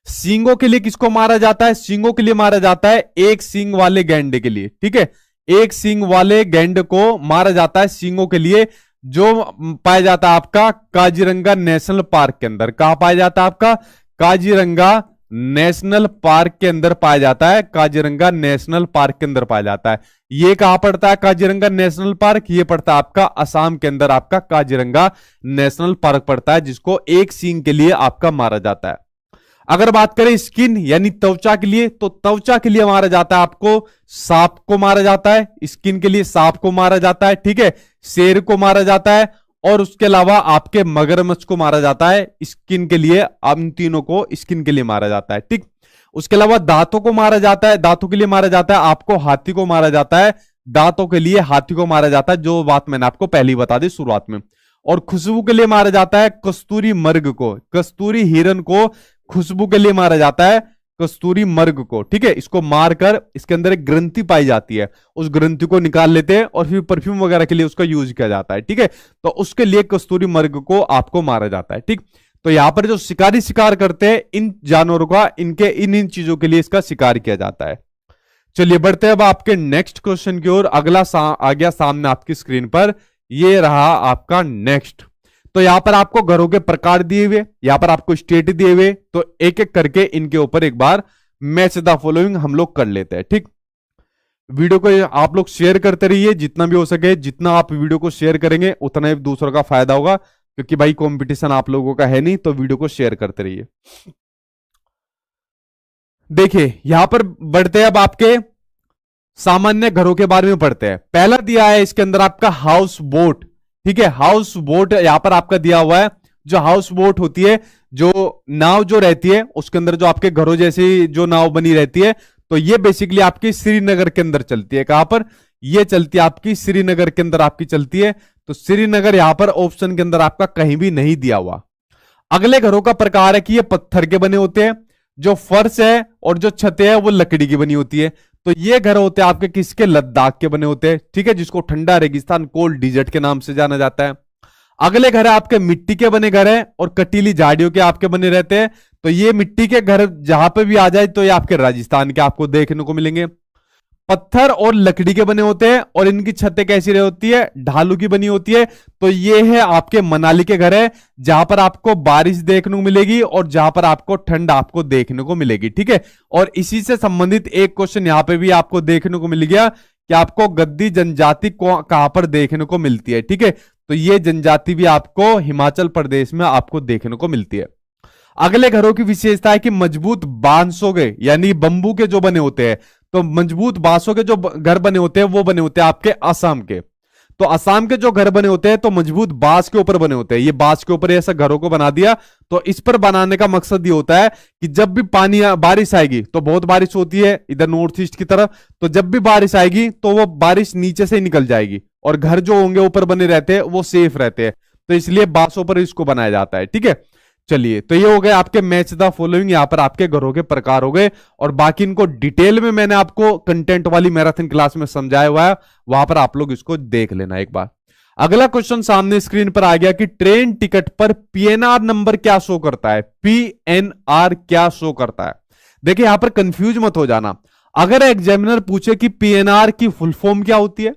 सींगों के लिए किसको मारा जाता है? सींगों के लिए मारा जाता है एक सींग वाले गैंडे के लिए, ठीक है। एक सींग वाले गैंडे को मारा जाता है सींगों के लिए, जो पाया जाता है आपका काजीरंगा नेशनल पार्क के अंदर। कहां पाया जाता है? आपका काजीरंगा नेशनल पार्क के अंदर पाया जाता है। काजीरंगा नेशनल पार्क के अंदर पाया जाता है। ये कहां पड़ता है काजीरंगा नेशनल पार्क? ये पड़ता है आपका असम के अंदर, आपका काजीरंगा नेशनल पार्क पड़ता है, जिसको एक सींग के लिए आपका मारा जाता है। अगर बात करें स्किन यानी त्वचा के लिए, तो त्वचा के लिए मारा जाता है आपको सांप को मारा जाता है। स्किन के लिए सांप को मारा जाता है, ठीक है। शेर को मारा जाता है, और उसके अलावा आपके मगरमच्छ को मारा जाता है स्किन के लिए। इन तीनों को स्किन के लिए मारा जाता है, ठीक। उसके अलावा दांतों को मारा जाता है, दांतों के लिए मारा जाता है आपको हाथी को मारा जाता है। दांतों के लिए हाथी को मारा जाता है, जो बात मैंने आपको पहले ही बता दी शुरुआत में। और खुशबू के लिए मारा जाता है कस्तूरी मर्ग को। कस्तूरी हिरन को खुशबू के लिए मारा जाता है, कस्तूरी मर्ग को, ठीक है। इसको मारकर इसके अंदर एक ग्रंथि पाई जाती है, उस ग्रंथि को निकाल लेते हैं और फिर परफ्यूम वगैरह के लिए उसका यूज किया जाता है, ठीक है। तो उसके लिए कस्तूरी मर्ग को आपको मारा जाता है, ठीक। तो यहां पर जो शिकारी शिकार करते हैं इन जानवरों का, इनके इन चीजों के लिए इसका शिकार किया जाता है। चलिए बढ़ते हैं अब आपके नेक्स्ट क्वेश्चन की ओर। अगला आ गया सामने आपकी स्क्रीन पर, ये रहा आपका नेक्स्ट। तो यहां पर आपको घरों के प्रकार दिए हुए, यहां पर आपको स्टेट दिए हुए, तो एक एक करके इनके ऊपर एक बार मैच द फॉलोइंग हम लोग कर लेते हैं, ठीक। वीडियो को आप लोग शेयर करते रहिए जितना भी हो सके। जितना आप वीडियो को शेयर करेंगे उतना ही दूसरों का फायदा होगा, क्योंकि भाई कंपटीशन आप लोगों का है नहीं, तो वीडियो को शेयर करते रहिए। देखिए यहां पर बढ़ते हैं, अब आपके सामान्य घरों के बारे में पढ़ते हैं। पहला दिया है इसके अंदर आपका हाउस बोट। ठीक है, हाउस बोट यहां पर आपका दिया हुआ है। जो हाउस बोट होती है, जो नाव जो रहती है उसके अंदर जो आपके घरों जैसी जो नाव बनी रहती है, तो ये बेसिकली आपकी श्रीनगर के अंदर चलती है। कहां पर ये चलती है? आपकी श्रीनगर के अंदर आपकी चलती है। तो श्रीनगर यहां पर ऑप्शन के अंदर आपका कहीं भी नहीं दिया हुआ। अगले घरों का प्रकार है कि ये पत्थर के बने होते हैं, जो फर्श है और जो छतें है वो लकड़ी की बनी होती है। तो ये घर होते हैं आपके किसके? लद्दाख के बने होते हैं। ठीक है, जिसको ठंडा रेगिस्तान कोल्ड डिजर्ट के नाम से जाना जाता है। अगले घर है आपके मिट्टी के बने घर है और कटीली झाड़ियों के आपके बने रहते हैं। तो ये मिट्टी के घर जहां पे भी आ जाए तो ये आपके राजस्थान के आपको देखने को मिलेंगे। पत्थर और लकड़ी के बने होते हैं और इनकी छतें कैसी रही होती है? ढालू की बनी होती है। तो ये है आपके मनाली के घर है, जहां पर आपको बारिश देखने को मिलेगी और जहां पर आपको ठंड आपको देखने को मिलेगी। ठीक है, और इसी से संबंधित एक क्वेश्चन यहां पे भी आपको देखने को मिल गया कि आपको गद्दी जनजाति कहां पर देखने को मिलती है। ठीक है, तो ये जनजाति भी आपको हिमाचल प्रदेश में आपको देखने को मिलती है। अगले घरों की विशेषता है कि मजबूत बांसों के यानी बंबू के जो बने होते हैं, तो मजबूत बांसों के जो घर बने होते हैं वो बने होते हैं आपके असम के। तो असम के जो घर बने होते हैं तो मजबूत बांस के ऊपर बने होते हैं। ये बांस के ऊपर ऐसा घरों को बना दिया। तो इस पर बनाने का मकसद ये होता है कि जब भी पानी बारिश आएगी, तो बहुत बारिश होती है इधर नॉर्थ ईस्ट की तरफ, तो जब भी बारिश आएगी तो वो बारिश नीचे से निकल जाएगी और घर जो होंगे ऊपर बने रहते हैं वो सेफ रहते हैं। तो इसलिए बांसों पर इसको बनाया जाता है। ठीक है, चलिए तो ये हो गए आपके मैच द फॉलोइंग, यहां पर आपके घरों के प्रकार हो गए। और बाकी इनको डिटेल में मैंने आपको कंटेंट वाली मैराथन क्लास में समझाया हुआ है, वहां पर आप लोग इसको देख लेना एक बार। अगला क्वेश्चन सामने स्क्रीन पर आ गया कि ट्रेन टिकट पर पीएनआर नंबर क्या शो करता है? पीएनआर क्या शो करता है? देखिए यहां पर कंफ्यूज मत हो जाना। अगर एग्जामिनर पूछे कि पीएनआर की फुल फॉर्म क्या होती है,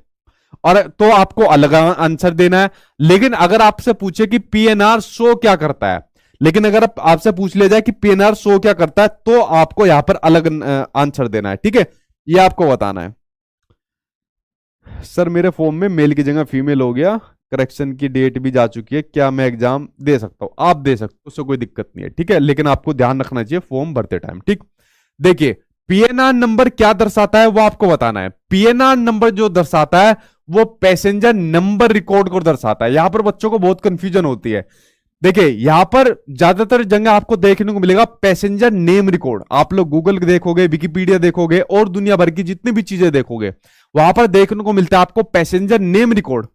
और तो आपको अलग आंसर देना है। लेकिन अगर आपसे पूछे कि पीएनआर शो क्या करता है, लेकिन अगर आपसे पूछ लिया जाए कि पीएनआर शो क्या करता है, तो आपको यहां पर अलग आंसर देना है। ठीक है, ये आपको बताना है। सर मेरे फॉर्म में मेल की जगह फीमेल हो गया, करेक्शन की डेट भी जा चुकी है, क्या मैं एग्जाम दे सकता हूं? आप दे सकते हो, उससे कोई दिक्कत नहीं है। ठीक है, लेकिन आपको ध्यान रखना चाहिए फॉर्म भरते टाइम। ठीक, देखिए पीएनआर नंबर क्या दर्शाता है वो आपको बताना है। पीएनआर नंबर जो दर्शाता है वो पैसेंजर नंबर रिकॉर्ड को दर्शाता है। यहां पर बच्चों को बहुत कंफ्यूजन होती है। देखिए यहां पर ज्यादातर जगह आपको देखने को मिलेगा पैसेंजर नेम रिकॉर्ड। आप लोग गूगल देखोगे, विकिपीडिया देखोगे और दुनिया भर की जितनी भी चीजें देखोगे, वहां पर देखने को मिलता है आपको पैसेंजर नेम रिकॉर्ड।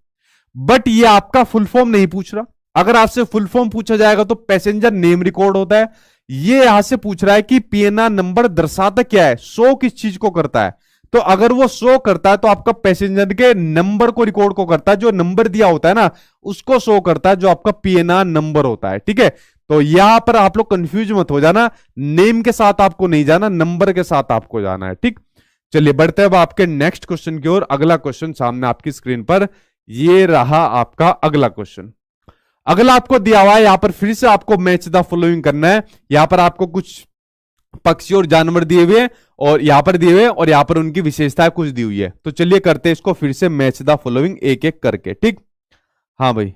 बट ये आपका फुल फॉर्म नहीं पूछ रहा। अगर आपसे फुल फॉर्म पूछा जाएगा तो पैसेंजर नेम रिकॉर्ड होता है। ये यहां से पूछ रहा है कि पीएनआर नंबर दर्शाता क्या है, शो किस चीज को करता है। तो अगर वो शो करता है तो आपका पैसेंजर के नंबर को रिकॉर्ड को करता है, जो नंबर दिया होता है ना उसको शो करता है, जो आपका पीएनआर नंबर होता है। ठीक है, तो यहां पर आप लोग कंफ्यूज मत हो जाना, नेम के साथ आपको नहीं जाना, नंबर के साथ आपको जाना है। ठीक, चलिए बढ़ते हैं अब आपके नेक्स्ट क्वेश्चन की ओर। अगला क्वेश्चन सामने आपकी स्क्रीन पर ये रहा आपका अगला क्वेश्चन। अगला आपको दिया हुआ है, यहां पर फिर से आपको मैच द फॉलोइंग करना है। यहां पर आपको कुछ पक्षी और जानवर दिए हुए हैं और यहां पर दिए हुए हैं और यहां पर उनकी विशेषताएं कुछ दी हुई है। तो चलिए करते हैं इसको फिर से मैच द फॉलोइंग एक एक करके। ठीक, हाँ भाई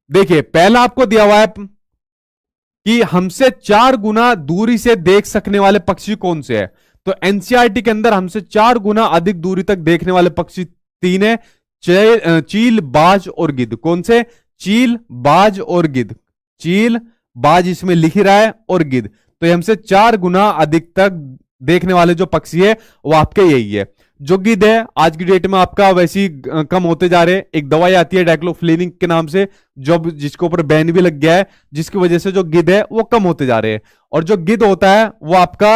देखिए पहला आपको दिया हुआ है कि हमसे 4 गुना दूरी से देख सकने वाले पक्षी कौन से है। तो एनसीईआरटी के अंदर हमसे 4 गुना अधिक दूरी तक देखने वाले पक्षी 3 है, चील, बाज और गिद्ध। कौन से? चील, बाज और गिद्ध। चील, बाज इसमें लिख ही रहा है और गिद्ध। तो ये हमसे 4 गुना अधिक तक देखने वाले जो पक्षी है वो आपके यही है। जो गिद्ध है आज की डेट में आपका वैसे ही कम होते जा रहे हैं। एक दवाई आती है डाइक्लोफिनेक के नाम से, जो जिसके ऊपर बैन भी लग गया है, जिसकी वजह से जो गिद्ध है वो कम होते जा रहे हैं। और जो गिद्ध होता है वो आपका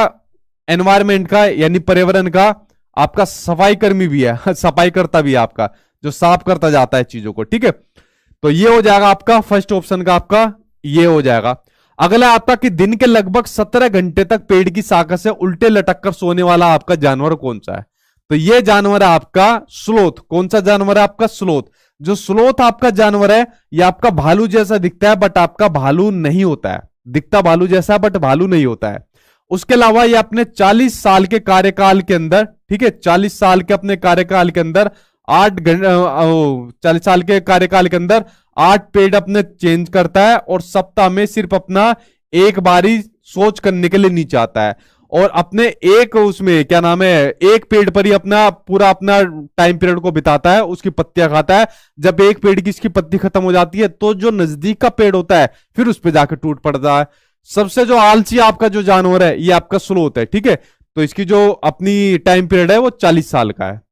एनवायरमेंट का यानी पर्यावरण का आपका सफाई कर्मी भी है, सफाई करता भी है, आपका जो साफ करता जाता है चीजों को। ठीक है, तो ये हो जाएगा आपका फर्स्ट ऑप्शन का, आपका ये हो जाएगा। अगला आपका कि दिन के लगभग 17 घंटे तक पेड़ की शाखा से उल्टे लटक कर सोने वाला आपका जानवर कौन सा है। तो ये जानवर है आपका स्लोथ। कौन सा जानवर है आपका? स्लोथ। जो स्लोथ आपका जानवर है ये आपका भालू जैसा दिखता है बट आपका भालू नहीं होता है। दिखता भालू जैसा बट भालू नहीं होता है। उसके अलावा ये अपने 40 साल के कार्यकाल के अंदर, ठीक है, 40 साल के अपने कार्यकाल के अंदर 40 साल के कार्यकाल के अंदर 8 पेड़ अपने चेंज करता है, और सप्ताह में सिर्फ अपना एक बारी सोच करने के लिए नीचे आता है, और अपने एक उसमें क्या नाम है, एक पेड़ पर ही अपना पूरा अपना टाइम पीरियड को बिताता है, उसकी पत्तियां खाता है। जब एक पेड़ की इसकी पत्ती खत्म हो जाती है तो जो नजदीक का पेड़ होता है फिर उस पर जाकर टूट पड़ता है। सबसे जो आलसी आपका जो जानवर है ये आपका स्लोथ है, ठीक है। तो इसकी जो अपनी टाइम पीरियड है वो 40 साल का है।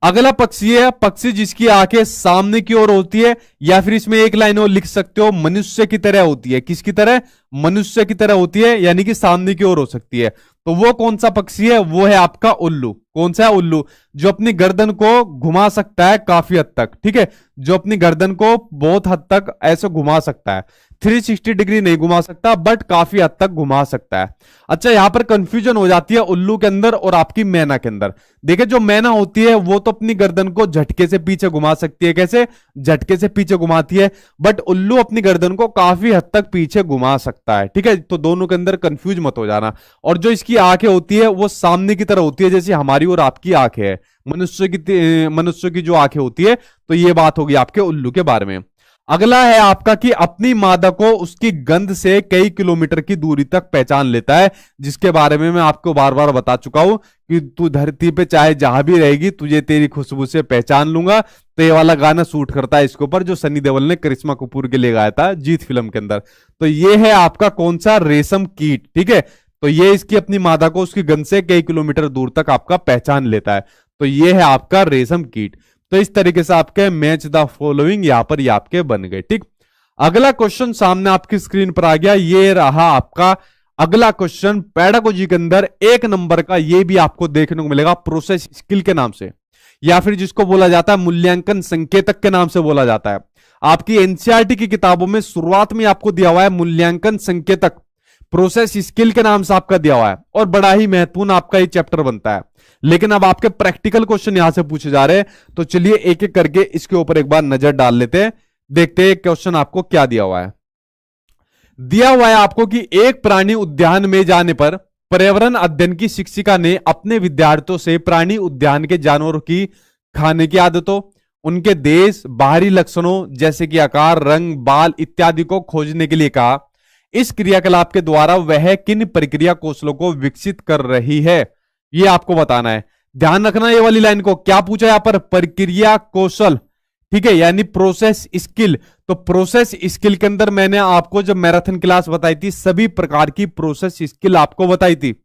अगला पक्षी है पक्षी जिसकी आंखें सामने की ओर होती है, या फिर इसमें एक लाइन और लिख सकते हो, मनुष्य की तरह होती है। किसकी तरह? मनुष्य की तरह होती है, यानी कि सामने की ओर हो सकती है। तो वो कौन सा पक्षी है? वो है आपका उल्लू। कौन सा है? उल्लू, जो अपनी गर्दन को घुमा सकता है काफी हद तक, ठीक है, जो अपनी गर्दन को बहुत हद तक ऐसे घुमा सकता है। 360 डिग्री नहीं घुमा सकता, बट काफी हद तक घुमा सकता है। अच्छा, यहां पर कंफ्यूजन हो जाती है उल्लू के अंदर और आपकी मैना के अंदर। देखिए, जो मैना होती है वो तो अपनी गर्दन को झटके से पीछे घुमा सकती है। कैसे? झटके से पीछे घुमाती है, बट उल्लू अपनी गर्दन को काफी हद तक पीछे घुमा सकता है, ठीक है। तो दोनों के अंदर कंफ्यूज मत हो जाना। और जो इसकी आंखें होती है वो सामने की तरह होती है, जैसे हमारी और आपकी आंखें है। मनुष्य की जो आंखें होती है, तो ये बात होगी आपके उल्लू के बारे में। अगला है आपका कि अपनी मादा को उसकी गंध से कई किलोमीटर की दूरी तक पहचान लेता है, जिसके बारे में मैं आपको बार बार बता चुका हूं कि तू धरती पे चाहे जहां भी रहेगी तुझे तेरी खुशबू से पहचान लूंगा। तो ये वाला गाना सूट करता है इसके ऊपर, जो सनी देओल ने करिश्मा कपूर के लिए गाया था जीत फिल्म के अंदर। तो ये है आपका कौन सा? रेशम कीट, ठीक है। तो ये इसकी अपनी मादा को उसकी गंध से कई किलोमीटर दूर तक आपका पहचान लेता है। तो ये है आपका रेशम कीट। तो इस तरीके से आपके मैच द फॉलोइंग यहां पर ये आपके बन गए, ठीक। अगला क्वेश्चन सामने आपकी स्क्रीन पर आ गया, ये रहा आपका अगला क्वेश्चन पेडागोजी के अंदर 1 नंबर का। ये भी आपको देखने को मिलेगा प्रोसेस स्किल के नाम से, या फिर जिसको बोला जाता है मूल्यांकन संकेतक के नाम से बोला जाता है। आपकी एनसीईआरटी की किताबों में शुरुआत में आपको दिया हुआ है मूल्यांकन संकेतक, प्रोसेस स्किल के नाम से आपका दिया हुआ है, और बड़ा ही महत्वपूर्ण आपका ये चैप्टर बनता है। लेकिन अब आपके प्रैक्टिकल क्वेश्चन यहां से पूछे जा रहे हैं, तो चलिए एक एक करके इसके ऊपर एक बार नजर डाल लेते हैं। देखते हैं क्वेश्चन आपको क्या दिया हुआ है। दिया हुआ है आपको कि एक प्राणी उद्यान में जाने पर पर्यावरण अध्ययन की शिक्षिका ने अपने विद्यार्थियों से प्राणी उद्यान के जानवरों की खाने की आदतों, उनके देश, बाहरी लक्षणों जैसे कि आकार, रंग, बाल इत्यादि को खोजने के लिए कहा। इस क्रियाकलाप के द्वारा वह किन प्रक्रिया कौशलों को विकसित कर रही है, ये आपको बताना है। ध्यान रखना ये वाली लाइन को, क्या पूछा यहां पर? प्रक्रिया कौशल, ठीक है, यानी प्रोसेस स्किल। तो प्रोसेस स्किल के अंदर मैंने आपको जब मैराथन क्लास बताई थी, सभी प्रकार की प्रोसेस स्किल आपको बताई थी।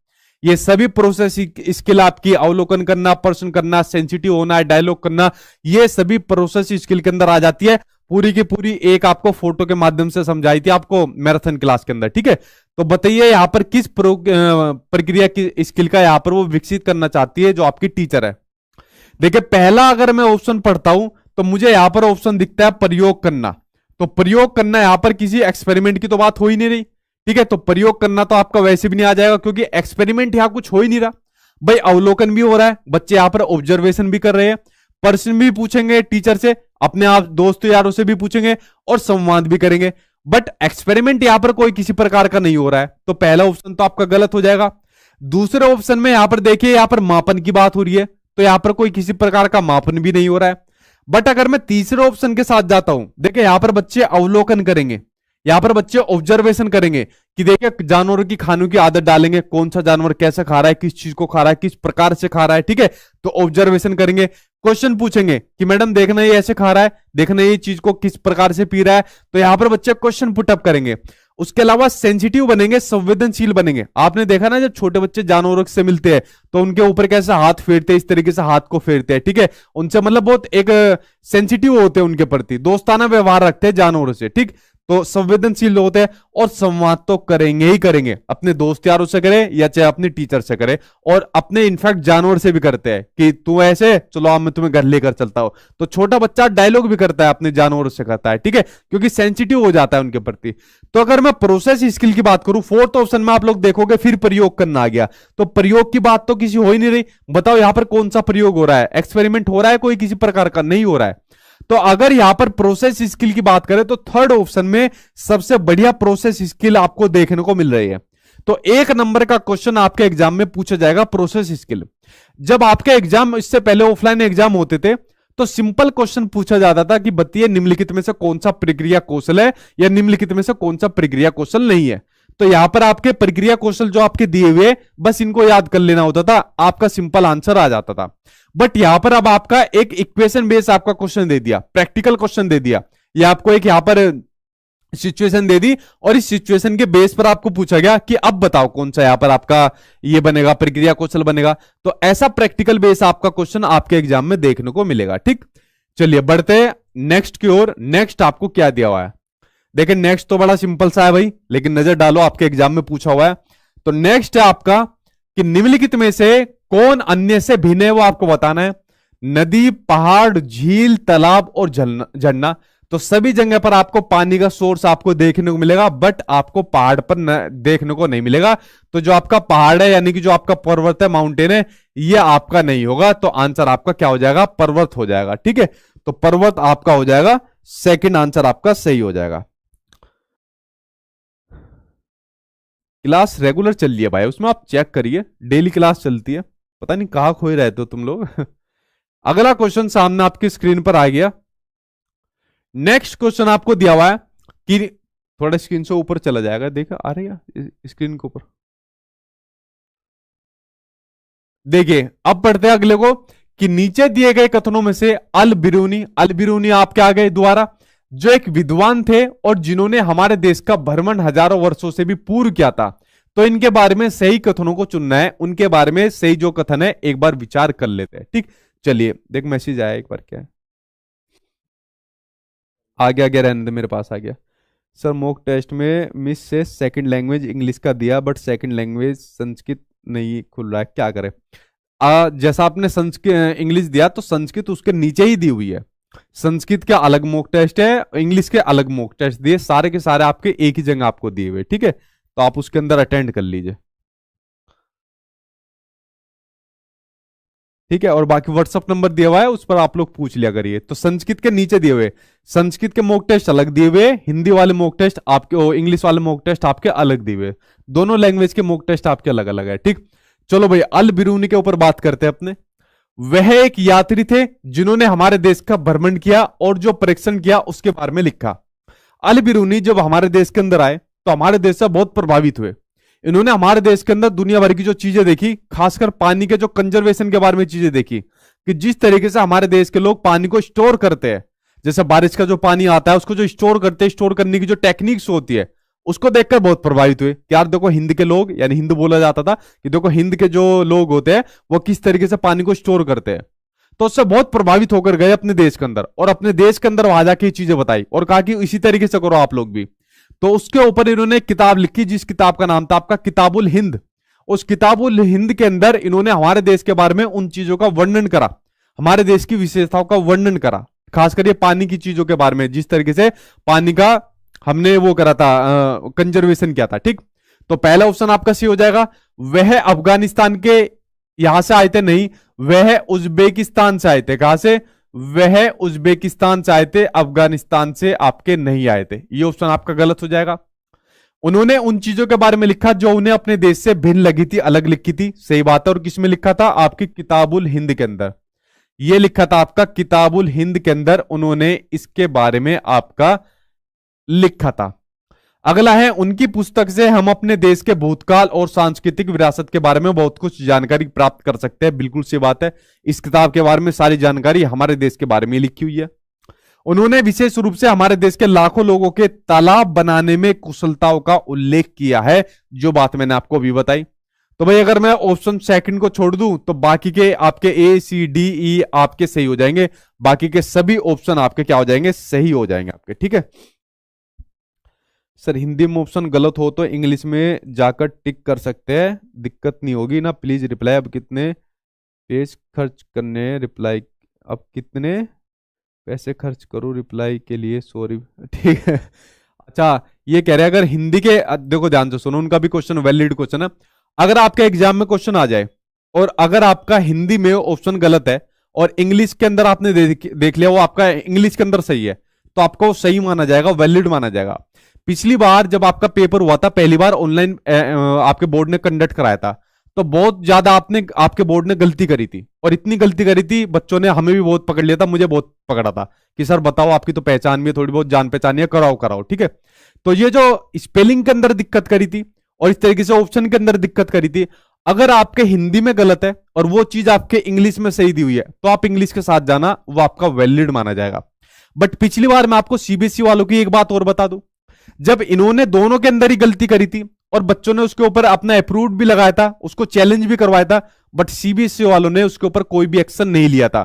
ये सभी प्रोसेस स्किल आपकी अवलोकन करना, प्रश्न करना, सेंसिटिव होना, डायलॉग करना, ये सभी प्रोसेस स्किल के अंदर आ जाती है। पूरी की पूरी एक आपको फोटो के माध्यम से समझाई थी आपको मैराथन क्लास के अंदर, ठीक है। तो बताइए यहां पर किस प्रक्रिया की स्किल का यहां पर वो विकसित करना चाहती है जो आपकी टीचर है। देखिए, पहला अगर मैं ऑप्शन पढ़ता हूं तो मुझे यहां पर ऑप्शन दिखता है प्रयोग करना। तो प्रयोग करना यहां पर किसी एक्सपेरिमेंट की तो बात हो ही नहीं रही, ठीक है। तो प्रयोग करना तो आपका वैसे भी नहीं आ जाएगा, क्योंकि एक्सपेरिमेंट यहां कुछ हो ही नहीं रहा भाई। अवलोकन भी हो रहा है, बच्चे यहां पर ऑब्जर्वेशन भी कर रहे हैं, प्रश्न भी पूछेंगे टीचर से, अपने आप दोस्तों यारों से भी पूछेंगे, और संवाद भी करेंगे। बट एक्सपेरिमेंट यहां पर कोई किसी प्रकार का नहीं हो रहा है, तो पहला ऑप्शन तो आपका गलत हो जाएगा। दूसरे ऑप्शन में यहां पर देखिए, यहां पर मापन की बात हो रही है, तो यहां पर कोई किसी प्रकार का मापन भी नहीं हो रहा है। बट अगर मैं तीसरे ऑप्शन के साथ जाता हूं, देखिए यहां पर बच्चे अवलोकन करेंगे, यहां पर बच्चे ऑब्जर्वेशन करेंगे कि देखिए जानवरों की खाने की आदत डालेंगे, कौन सा जानवर कैसे खा रहा है, किस चीज को खा रहा है, किस प्रकार से खा रहा है, ठीक है। तो ऑब्जर्वेशन करेंगे, क्वेश्चन पूछेंगे कि मैडम देखना ये ऐसे खा रहा है, देखना ये चीज को किस प्रकार से पी रहा है, तो यहां पर बच्चे क्वेश्चन पुटअप करेंगे। उसके अलावा सेंसिटिव बनेंगे, संवेदनशील बनेंगे। आपने देखा ना, जब छोटे बच्चे जानवरों से मिलते हैं तो उनके ऊपर कैसे हाथ फेरते हैं, इस तरीके से हाथ को फेरते हैं, ठीक है। उनसे मतलब बहुत एक सेंसिटिव होते हैं, उनके प्रति दोस्ताना व्यवहार रखते हैं जानवरों से, ठीक। तो संवेदनशील होते हैं, और संवाद तो करेंगे ही करेंगे, अपने दोस्त यारों से करें या चाहे अपने टीचर से करें, और अपने इनफैक्ट जानवर से भी करते हैं कि तू ऐसे चलो अब मैं तुम्हें घर लेकर चलता हूं। तो छोटा बच्चा डायलॉग भी करता है, अपने जानवरों से करता है, ठीक है, क्योंकि सेंसिटिव हो जाता है उनके प्रति। तो अगर मैं प्रोसेस स्किल की बात करूं, फोर्थ ऑप्शन में आप लोग देखोगे फिर प्रयोग करना आ गया। तो प्रयोग की बात तो किसी हो ही नहीं रही। बताओ यहां पर कौन सा प्रयोग हो रहा है? एक्सपेरिमेंट हो रहा है कोई किसी प्रकार का? नहीं हो रहा है। तो अगर यहां पर प्रोसेस स्किल की बात करें तो थर्ड ऑप्शन में सबसे बढ़िया प्रोसेस स्किल आपको देखने को मिल रही है। तो 1 नंबर का क्वेश्चन आपके एग्जाम में पूछा जाएगा प्रोसेस स्किल। जब आपके एग्जाम, इससे पहले ऑफलाइन एग्जाम होते थे, तो सिंपल क्वेश्चन पूछा जाता था कि बताइए निम्नलिखित में से कौन सा प्रक्रिया कौशल है या निम्नलिखित में से कौन सा प्रक्रिया कौशल नहीं है। तो यहां पर आपके प्रक्रिया कौशल जो आपके दिए हुए, बस इनको याद कर लेना होता था, आपका सिंपल आंसर आ जाता था। बट यहां पर अब आपका एक इक्वेशन बेस आपका क्वेश्चन दे दिया, प्रैक्टिकल क्वेश्चन दे दिया, ये आपको एक यहां पर सिचुएशन दे दी और इस सिचुएशन के बेस पर आपको पूछा गया कि अब बताओ कौन सा यहां पर आपका ये बनेगा, प्रक्रिया कौशल बनेगा। तो ऐसा प्रैक्टिकल बेस आपका क्वेश्चन आपके एग्जाम में देखने को मिलेगा। ठीक, चलिए बढ़ते हैं नेक्स्ट की ओर। नेक्स्ट आपको क्या दिया हुआ है, देखिए नेक्स्ट तो बड़ा सिंपल सा है भाई, लेकिन नजर डालो आपके एग्जाम में पूछा हुआ है। तो नेक्स्ट है आपका कि निम्नलिखित में से कौन अन्य से भिन्न है, वो आपको बताना है। नदी, पहाड़, झील, तालाब और झरना, तो सभी जगह पर आपको पानी का सोर्स आपको देखने को मिलेगा, बट आपको पहाड़ पर देखने को नहीं मिलेगा। तो जो आपका पहाड़ है यानी कि जो आपका पर्वत है, माउंटेन है, ये आपका नहीं होगा। तो आंसर आपका क्या हो जाएगा, पर्वत हो जाएगा। ठीक है, तो पर्वत आपका हो जाएगा, सेकंड आंसर आपका सही हो जाएगा। क्लास रेगुलर चल रही है भाई, उसमें आप चेक करिए, डेली क्लास चलती है, पता नहीं कहां खोए रहते हो तुम लोग। अगला क्वेश्चन सामने आपकी स्क्रीन पर आ गया। नेक्स्ट क्वेश्चन आपको दिया हुआ है कि थोड़ा स्क्रीन से ऊपर चला जाएगा, देखा आ रही है स्क्रीन के ऊपर, देखिए अब पढ़ते हैं अगले को कि नीचे दिए गए कथनों में से अल बिरूनी आपके आ गए द्वारा, जो एक विद्वान थे और जिन्होंने हमारे देश का भ्रमण हजारों वर्षों से भी पूर्व किया था, तो इनके बारे में सही कथनों को चुनना है, उनके बारे में सही जो कथन है एक बार विचार कर लेते हैं। ठीक, चलिए देख मैसेज आया एक बार, क्या है, आ गया रहने दे, मेरे पास आ गया। सर मॉक टेस्ट में मिस से सेकंड लैंग्वेज इंग्लिश का दिया, बट सेकंड लैंग्वेज संस्कृत नहीं खुल रहा है, क्या करें। जैसा आपने संस्कृत इंग्लिश दिया, तो संस्कृत उसके नीचे ही दी हुई है, संस्कृत के अलग मॉक टेस्ट है, इंग्लिश के अलग मॉक टेस्ट दिए, सारे के सारे आपके एक ही जगह आपको दिए हुए। ठीक है, तो आप उसके अंदर अटेंड कर लीजिए। ठीक है, और बाकी व्हाट्सअप नंबर दिया हुआ है, उस पर आप लोग पूछ लिया करिए। तो संस्कृत के नीचे दिए हुए, संस्कृत के मॉक टेस्ट अलग दिए हुए, हिंदी वाले मॉक टेस्ट आपके, इंग्लिश वाले मॉक टेस्ट आपके अलग दिए हुए, दोनों लैंग्वेज के मॉक टेस्ट आपके अलग अलग है। ठीक, चलो भाई अल बिरूनी के ऊपर बात करते हैं अपने। वह एक यात्री थे जिन्होंने हमारे देश का भ्रमण किया और जो परीक्षण किया उसके बारे में लिखा। अल बिरूनी जब हमारे देश के अंदर आए तो हमारे देश से बहुत प्रभावित हुए। इन्होंने हमारे देश के अंदर दुनिया भर की जो चीजें देखी, खासकर पानी के जो कंजर्वेशन के बारे में चीजें देखी, कि जिस तरीके से हमारे देश के लोग पानी को स्टोर करते हैं, जैसे बारिश का जो पानी आता है उसको जो स्टोर करते हैं, स्टोर करने की जो टेक्निक्स होती है, उसको देखकर बहुत प्रभावित हुए कि यार देखो हिंद के लोग, यानी हिंद बोला जाता था कि देखो हिंद के जो लोग होते हैं वो किस तरीके से पानी को स्टोर करते हैं। तो उससे बहुत प्रभावित होकर गए अपने देश के अंदर, और अपने देश के अंदर वहां जाके चीजें बताई और कहा कि इसी तरीके से करो आप लोग भी। तो उसके ऊपर इन्होंने एक किताब लिखी, जिस किताब का नाम था आपका किताबुल हिंद। उस किताबुल हिंद के अंदर इन्होंने हमारे देश के बारे में उन चीजों का वर्णन करा, हमारे देश की विशेषताओं का वर्णन करा, खासकर ये पानी की चीजों के बारे में, जिस तरीके से पानी का हमने वो करा था, कंजर्वेशन किया था। ठीक, तो पहला ऑप्शन आपका सी हो जाएगा। वह अफगानिस्तान के यहां से आए थे, नहीं, वह उज्बेकिस्तान से आए थे। कहां से, वह उज्बेकिस्तान से आए थे, अफगानिस्तान से आपके नहीं आए थे। ये ऑप्शन आपका गलत हो जाएगा। उन्होंने उन चीजों के बारे में लिखा जो उन्हें अपने देश से भिन्न लगी थी, अलग लिखी थी। सही बात है, और किसमें लिखा था, आपकी किताबुल हिंद के अंदर। ये लिखा था आपका किताबुल हिंद के अंदर, उन्होंने इसके बारे में आपका लिखा था। अगला है, उनकी पुस्तक से हम अपने देश के भूतकाल और सांस्कृतिक विरासत के बारे में बहुत कुछ जानकारी प्राप्त कर सकते हैं। बिल्कुल सी बात है, इस किताब के बारे में सारी जानकारी हमारे देश के बारे में लिखी हुई है। उन्होंने विशेष रूप से हमारे देश के लाखों लोगों के तालाब बनाने में कुशलताओं का उल्लेख किया है, जो बात मैंने आपको अभी बताई। तो भाई अगर मैं ऑप्शन सेकंड को छोड़ दूं तो बाकी के आपके ए सी डी ई आपके सही हो जाएंगे, बाकी के सभी ऑप्शन आपके क्या हो जाएंगे, सही हो जाएंगे आपके। ठीक है सर, हिंदी में ऑप्शन गलत हो तो इंग्लिश में जाकर टिक कर सकते हैं, दिक्कत नहीं होगी ना। प्लीज रिप्लाई, अब कितने पेज खर्च करने, रिप्लाई अब कितने पैसे खर्च करूं रिप्लाई के लिए, सॉरी। ठीक है, अच्छा ये कह रहे हैं अगर हिंदी के, देखो ध्यान से सुनो, उनका भी क्वेश्चन वैलिड क्वेश्चन है। अगर आपके एग्जाम में क्वेश्चन आ जाए और अगर आपका हिंदी में ऑप्शन गलत है और इंग्लिश के अंदर आपने देख लिया वो आपका इंग्लिश के अंदर सही है, तो आपको सही माना जाएगा, वैलिड माना जाएगा। पिछली बार जब आपका पेपर हुआ था, पहली बार ऑनलाइन आपके बोर्ड ने कंडक्ट कराया था, तो बहुत ज्यादा आपके बोर्ड ने गलती करी थी, और इतनी गलती करी थी बच्चों ने, हमें भी बहुत पकड़ लिया था, मुझे बहुत पकड़ा था कि सर बताओ, आपकी तो पहचान भी है, थोड़ी बहुत जान पहचान है, कराओ कराओ, ठीक है। तो ये जो स्पेलिंग के अंदर दिक्कत करी थी और इस तरीके से ऑप्शन के अंदर दिक्कत करी थी, अगर आपके हिंदी में गलत है और वो चीज आपके इंग्लिश में सही दी हुई है, तो आप इंग्लिश के साथ जाना, वो आपका वैलिड माना जाएगा। बट पिछली बार मैं आपको सीबीएसई वालों की एक बात और बता दूं, जब इन्होंने दोनों के अंदर ही गलती करी थी और बच्चों ने उसके ऊपर अपना अप्रूव भी लगाया था, उसको चैलेंज भी करवाया था, बट सीबीएसई वालों ने उसके ऊपर कोई भी एक्शन नहीं लिया था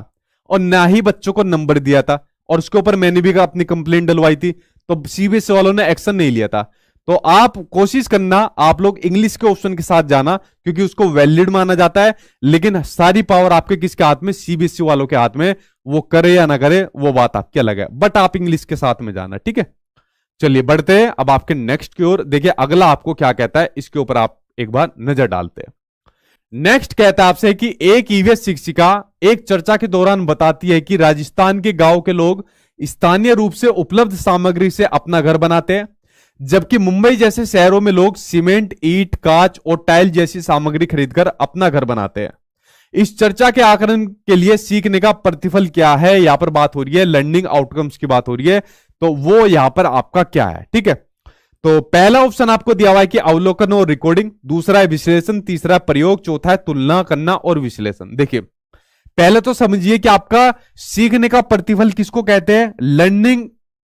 और ना ही बच्चों को नंबर दिया था, और उसके ऊपर मैंने भी अपनी कंप्लेंट डलवाई थी, तो सीबीएसई वालों ने एक्शन नहीं लिया था। तो आप कोशिश करना, आप लोग इंग्लिश के ऑप्शन के साथ जाना, क्योंकि उसको वैलिड माना जाता है, लेकिन सारी पावर आपके किसके हाथ में, सीबीएसई वालों के हाथ में, वो करे या ना करे वो बात आपकी अलग है, बट आप इंग्लिश के साथ में जाना, ठीक है। चलिए बढ़ते हैं अब आपके नेक्स्ट की ओर। देखिए अगला आपको क्या कहता है, इसके ऊपर आप एक बार नजर डालते हैं। नेक्स्ट कहता है आपसे कि एक ईवीएस शिक्षिका एक चर्चा के दौरान बताती है कि राजस्थान के गांव के लोग स्थानीय रूप से उपलब्ध सामग्री से अपना घर बनाते हैं, जबकि मुंबई जैसे शहरों में लोग सीमेंट, ईंट, कांच और टाइल जैसी सामग्री खरीदकर अपना घर बनाते हैं। इस चर्चा के आकलन के लिए सीखने का प्रतिफल क्या है, यहां पर बात हो रही है, लर्निंग आउटकम्स की बात हो रही है, तो वो यहां पर आपका क्या है, ठीक है। तो पहला ऑप्शन आपको दिया हुआ है कि अवलोकन और रिकॉर्डिंग, दूसरा है विश्लेषण, तीसरा है प्रयोग, चौथा है तुलना करना और विश्लेषण। देखिए पहले तो समझिए कि आपका सीखने का प्रतिफल किसको कहते हैं, लर्निंग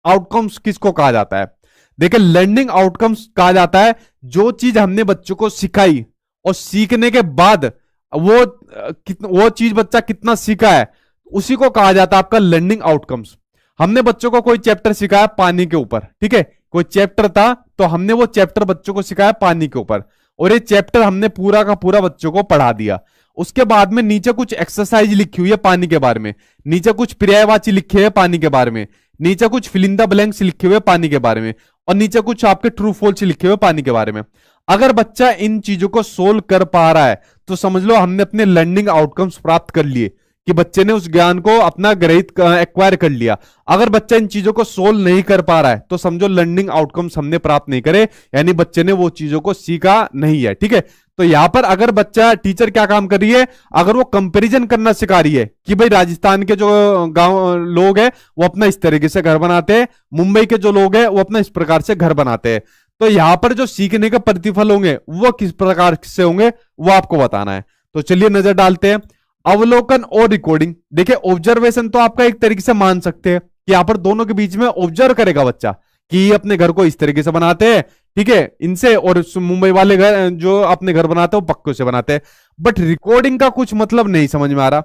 आउटकम्स किसको कहा जाता है। देखिए लर्निंग आउटकम्स कहा जाता है जो चीज हमने बच्चों को सिखाई और सीखने के बाद वो चीज बच्चा कितना सीखा है, उसी को कहा जाता है आपका लर्निंग आउटकम्स। हमने बच्चों को कोई चैप्टर सिखाया पानी के ऊपर, ठीक है, कोई चैप्टर था तो हमने वो चैप्टर बच्चों को सिखाया पानी के ऊपर, और ये चैप्टर हमने पूरा का पूरा बच्चों को पढ़ा दिया। उसके बाद में नीचे कुछ एक्सरसाइज लिखी हुई है पानी के बारे में, नीचे कुछ पर्यायवाची लिखे हुए पानी के बारे में, नीचे कुछ फिल इन द ब्लैंक्स लिखे हुए पानी के बारे में, और नीचे कुछ आपके ट्रू फॉल्स लिखे हुए पानी के बारे में। अगर बच्चा इन चीजों को सोल्व कर पा रहा है तो समझ लो हमने अपने लर्निंग आउटकम्स प्राप्त कर लिए, कि बच्चे ने उस ज्ञान को अपना ग्रहित एक्वायर कर लिया। अगर बच्चा इन चीजों को सोल्व नहीं कर पा रहा है तो समझो लर्निंग आउटकम्स हमने प्राप्त नहीं करे, यानी बच्चे ने वो चीजों को सीखा नहीं है, ठीक है। तो यहां पर अगर बच्चा, टीचर क्या काम कर रही है, अगर वो कंपैरिजन करना सिखा रही है कि भाई राजस्थान के जो गांव लोग हैं वो अपना इस तरीके से घर बनाते हैं, मुंबई के जो लोग हैं वो अपना इस प्रकार से घर बनाते हैं, तो यहां पर जो सीखने के प्रतिफल होंगे वो किस प्रकार से होंगे वो आपको बताना है। तो चलिए नजर डालते हैं। अवलोकन और रिकॉर्डिंग, देखिए ऑब्जर्वेशन तो आपका एक तरीके से मान सकते हैं कि यहां पर दोनों के बीच में ऑब्जर्व करेगा बच्चा कि अपने घर को इस तरीके से बनाते हैं, ठीक है, इनसे, और मुंबई वाले घर जो अपने घर बनाते हैं वो पक्कों से बनाते हैं। बट रिकॉर्डिंग का कुछ मतलब नहीं समझ में आ रहा।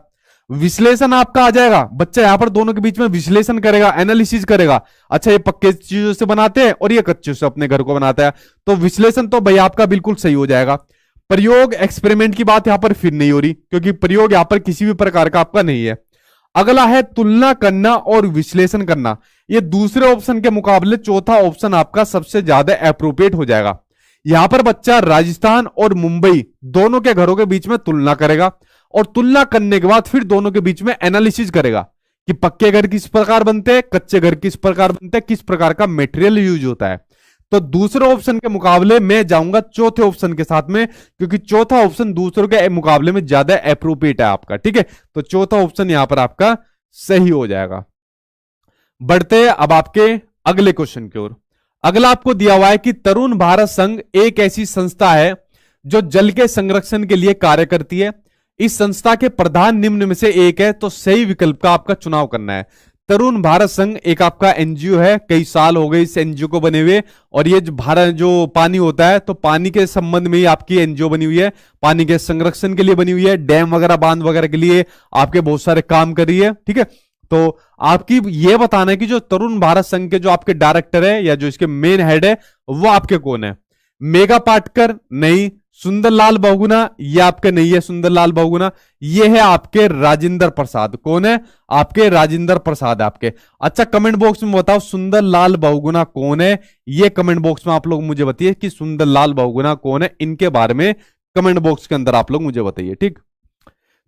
विश्लेषण आपका आ जाएगा, बच्चा यहां पर दोनों के बीच में विश्लेषण करेगा, एनालिसिस करेगा, अच्छा ये पक्के चीजों से बनाते हैं और ये कच्चे से अपने घर को बनाता है, तो विश्लेषण तो भाई आपका बिल्कुल सही हो जाएगा। प्रयोग, एक्सपेरिमेंट की बात यहां पर फिर नहीं हो रही, क्योंकि प्रयोग यहां पर किसी भी प्रकार का आपका नहीं है। अगला है तुलना करना और विश्लेषण करना, ये दूसरे ऑप्शन के मुकाबले चौथा ऑप्शन आपका सबसे ज्यादा एप्रोप्रिएट हो जाएगा। यहां पर बच्चा राजस्थान और मुंबई दोनों के घरों के बीच में तुलना करेगा, और तुलना करने के बाद फिर दोनों के बीच में एनालिसिस करेगा कि पक्के घर किस प्रकार बनते हैं, कच्चे घर किस प्रकार बनते हैं, किस प्रकार का मटेरियल यूज होता है। तो दूसरे ऑप्शन के मुकाबले मैं जाऊंगा चौथे ऑप्शन के साथ में, क्योंकि चौथा ऑप्शन दूसरों के मुकाबले में ज्यादा एप्रोप्रिएट है आपका, ठीक है। तो चौथा ऑप्शन यहां पर आपका सही हो जाएगा। बढ़ते अब आपके अगले क्वेश्चन की ओर। अगला आपको दिया हुआ है कि तरुण भारत संघ एक ऐसी संस्था है जो जल के संरक्षण के लिए कार्य करती है। इस संस्था के प्रधान निम्न में से एक है, तो सही विकल्प का आपका चुनाव करना है। तरुण भारत संघ एक आपका एनजीओ है, कई साल हो गए इस एनजीओ को बने हुए, और ये जो पानी होता है तो पानी के संबंध में ही आपकी एनजीओ बनी हुई है, पानी के संरक्षण के लिए बनी हुई है, डैम वगैरह बांध वगैरह के लिए आपके बहुत सारे काम कर रही है, ठीक है। तो आपकी ये बताना है कि जो तरुण भारत संघ के जो आपके डायरेक्टर है या जो इसके मेन हेड है वो आपके कौन है। मेघा पाटकर नहीं, सुंदरलाल बहुगुणा ये आपके नहीं है, सुंदरलाल बहुगुणा ये है आपके राजेंद्र प्रसाद। कौन है आपके, राजेंद्र प्रसाद आपके। अच्छा कमेंट बॉक्स में बताओ सुंदरलाल बहुगुणा कौन है, ये कमेंट बॉक्स में आप लोग मुझे बताइए कि सुंदरलाल बहुगुणा कौन है, इनके बारे में कमेंट बॉक्स के अंदर आप लोग मुझे बताइए, ठीक।